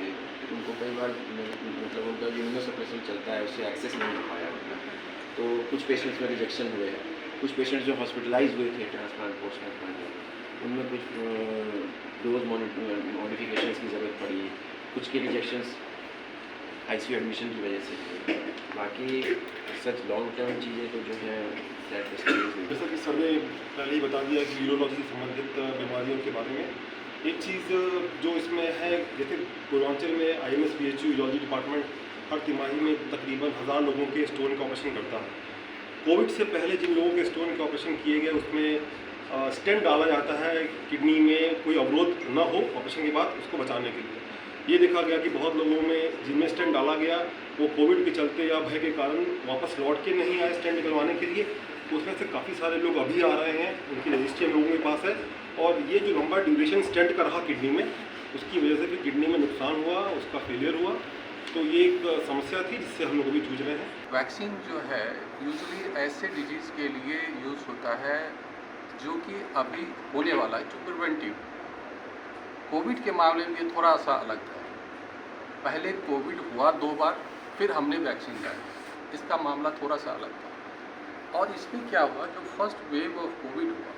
उनको कई बार मतलब उनका इम्यूनोसप्रेशन चलता है, उससे एक्सेस नहीं हो पाया उनका, तो कुछ पेशेंट्स में रिजेक्शन हुए हैं। कुछ पेशेंट्स जो हॉस्पिटलाइज हुए थे ट्रांसप्लांट पोस्ट ट्रांसप्लांट में, उनमें कुछ डोज मॉडिफिकेशन की ज़रूरत पड़ी, कुछ के रिजेक्शंस आईसीयू एडमिशन की वजह से। बाकी सच लॉन्ग टर्म चीज़ें तो जो है जैसा कि सर ने पहले ही बता दिया कि यूरोलॉजी से संबंधित बीमारियों के बारे में, एक चीज़ जो इसमें है, जैसे पूर्वांचल में IMS PHU यूरोलॉजी डिपार्टमेंट हर तिमाही में तकरीबन 1000 लोगों के स्टोन का ऑपरेशन करता है। कोविड से पहले जिन लोगों के स्टोन के ऑपरेशन किए गए उसमें स्टेंट डाला जाता है किडनी में, कोई अवरोध न हो ऑपरेशन के बाद उसको बचाने के लिए। ये देखा गया कि बहुत लोगों में जिनमें स्टेंट डाला गया वो कोविड के चलते या भय के कारण वापस लौट के नहीं आए स्टेंट निकलवाने के लिए। उसमें से काफ़ी सारे लोग अभी आ रहे हैं, उनकी रजिस्ट्री हम लोगों के पास है। और ये जो लंबा ड्यूरेशन स्टेंट का रहा किडनी में, उसकी वजह से फिर किडनी में नुकसान हुआ, उसका फेलियर हुआ, तो ये एक समस्या थी जिससे हम लोग अभी जूझ रहे हैं। वैक्सीन जो है यूजुअली ऐसे डिजीज़ के लिए यूज़ होता है जो कि अभी होने वाला है, जो प्रिवेंटिव। कोविड के मामले में ये थोड़ा सा अलग था। पहले कोविड हुआ 2 बार, फिर हमने वैक्सीन लाई, इसका मामला थोड़ा सा अलग था। और इसमें क्या हुआ, जो फर्स्ट वेव ऑफ कोविड हुआ,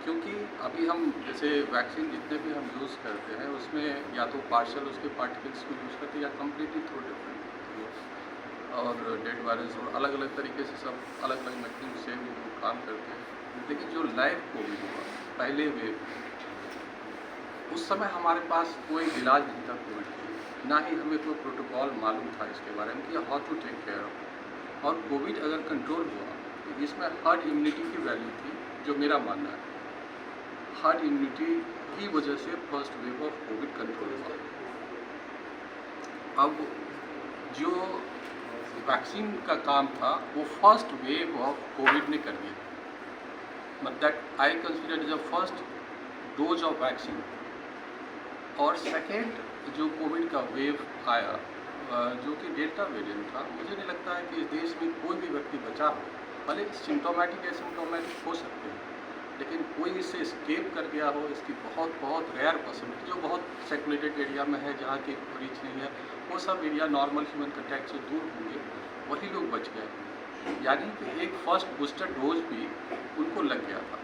क्योंकि अभी हम जैसे वैक्सीन जितने भी हम यूज़ करते हैं उसमें या तो पार्शल उसके पार्टिकल्स को यूज़ करते हैं या कम्प्लीटली थ्रू डिफरेंट और डेड वायरस और अलग अलग तरीके से सब अलग अलग मैकेनिज्म से भी वो काम करते हैं। लेकिन जो लाइव कोविड हुआ पहले वेव, उस समय हमारे पास कोई इलाज नहीं था कोविड के लिए, ना ही हमें कोई प्रोटोकॉल मालूम था इसके बारे में कि how to take care of. और कोविड अगर कंट्रोल हुआ तो इसमें हर्ड इम्यूनिटी की वैल्यू थी, जो मेरा मानना है। हर्ड इम्यूनिटी की वजह से first wave of Covid control हुआ। अब जो वैक्सीन का काम था वो फर्स्ट वेव ऑफ कोविड ने कर दिया, but that I consider is the first dose of vaccine. और सेकेंड जो कोविड का वेव आया जो कि डेल्टा वेरिएंट था, मुझे नहीं लगता है कि इस देश में कोई भी व्यक्ति बचा हो, भले सिम्टोमेटिक एसिम्टोमेटिक हो सकते हैं, लेकिन कोई इससे स्केप कर गया हो, इसकी बहुत बहुत रेयर परसेंट जो बहुत सेकुलेटेड एरिया में है जहाँ की रीच नहीं है, वो सब एरिया नॉर्मल ह्यूमन कंटैक्ट से दूर होंगे, वही लोग बच गए। यानी कि एक फर्स्ट बूस्टर डोज भी उनको लग गया था।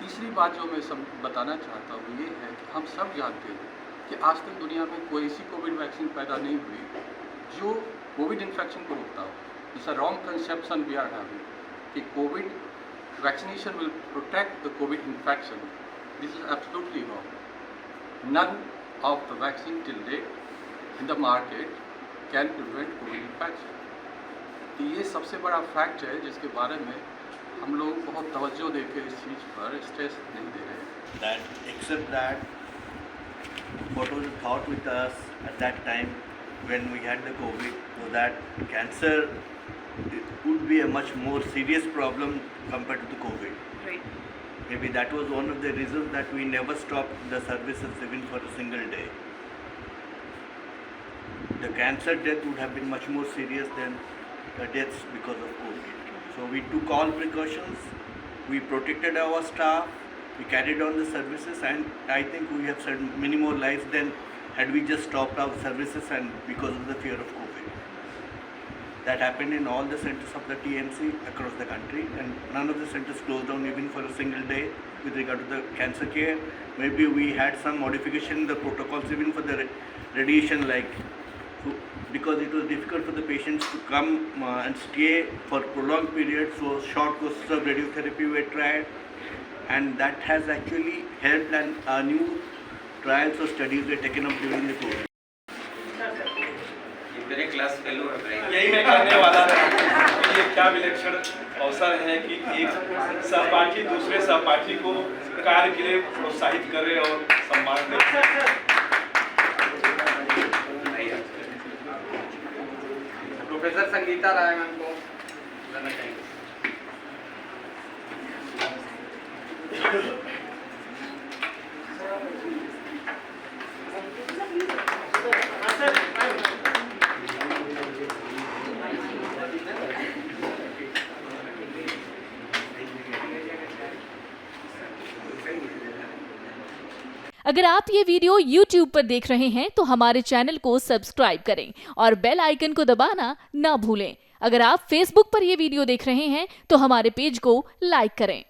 तीसरी बात जो मैं बताना चाहता हूँ ये है कि हम सब जानते हैं कि आज तक दुनिया में कोई ऐसी कोविड वैक्सीन पैदा नहीं हुई जो कोविड इन्फेक्शन को रोकता हो। It's a wrong conception we are having कि COVID vaccination will protect the COVID infection. This is absolutely wrong. None of the vaccine till date in the market can prevent COVID infection. तो ये सबसे बड़ा fact है जिसके बारे में हम लोग बहुत तवज्जो देकर इस चीज़ पर स्ट्रेस नहीं दे रहे हैं। That except that what was thought with us at that time when we had the COVID was that cancer would be a much more serious problem compared to the COVID. Right. Maybe that was one of the reasons that we never stopped the services even for a single day. The cancer death would have been much more serious than the deaths because of COVID. So we took all precautions, we protected our staff, we carried on the services, and I think we have saved many more lives than had we just stopped our services and because of the fear of COVID. That happened in all the centers of the TMC across the country, and none of the centers closed down even for a single day with regard to the cancer care. Maybe we had some modification in the protocols even for the radiation, because it was difficult for the patients to come and stay for prolonged periods, so short courses of radiotherapy were tried, and that has actually helped, and new trials or studies were taken up during the COVID. मेरे class fellow है। यही मैं कहने वाला था कि ये क्या विलक्षण अवसर है कि एक सहपाठी दूसरे सहपाठी को कार्य के लिए प्रोत्साहित करे और सम्मान दे। प्रोफेसर संगीता राय मैम को करना चाहिए। अगर आप ये वीडियो YouTube पर देख रहे हैं तो हमारे चैनल को सब्सक्राइब करें और बेल आइकन को दबाना ना भूलें। अगर आप Facebook पर ये वीडियो देख रहे हैं तो हमारे पेज को लाइक करें।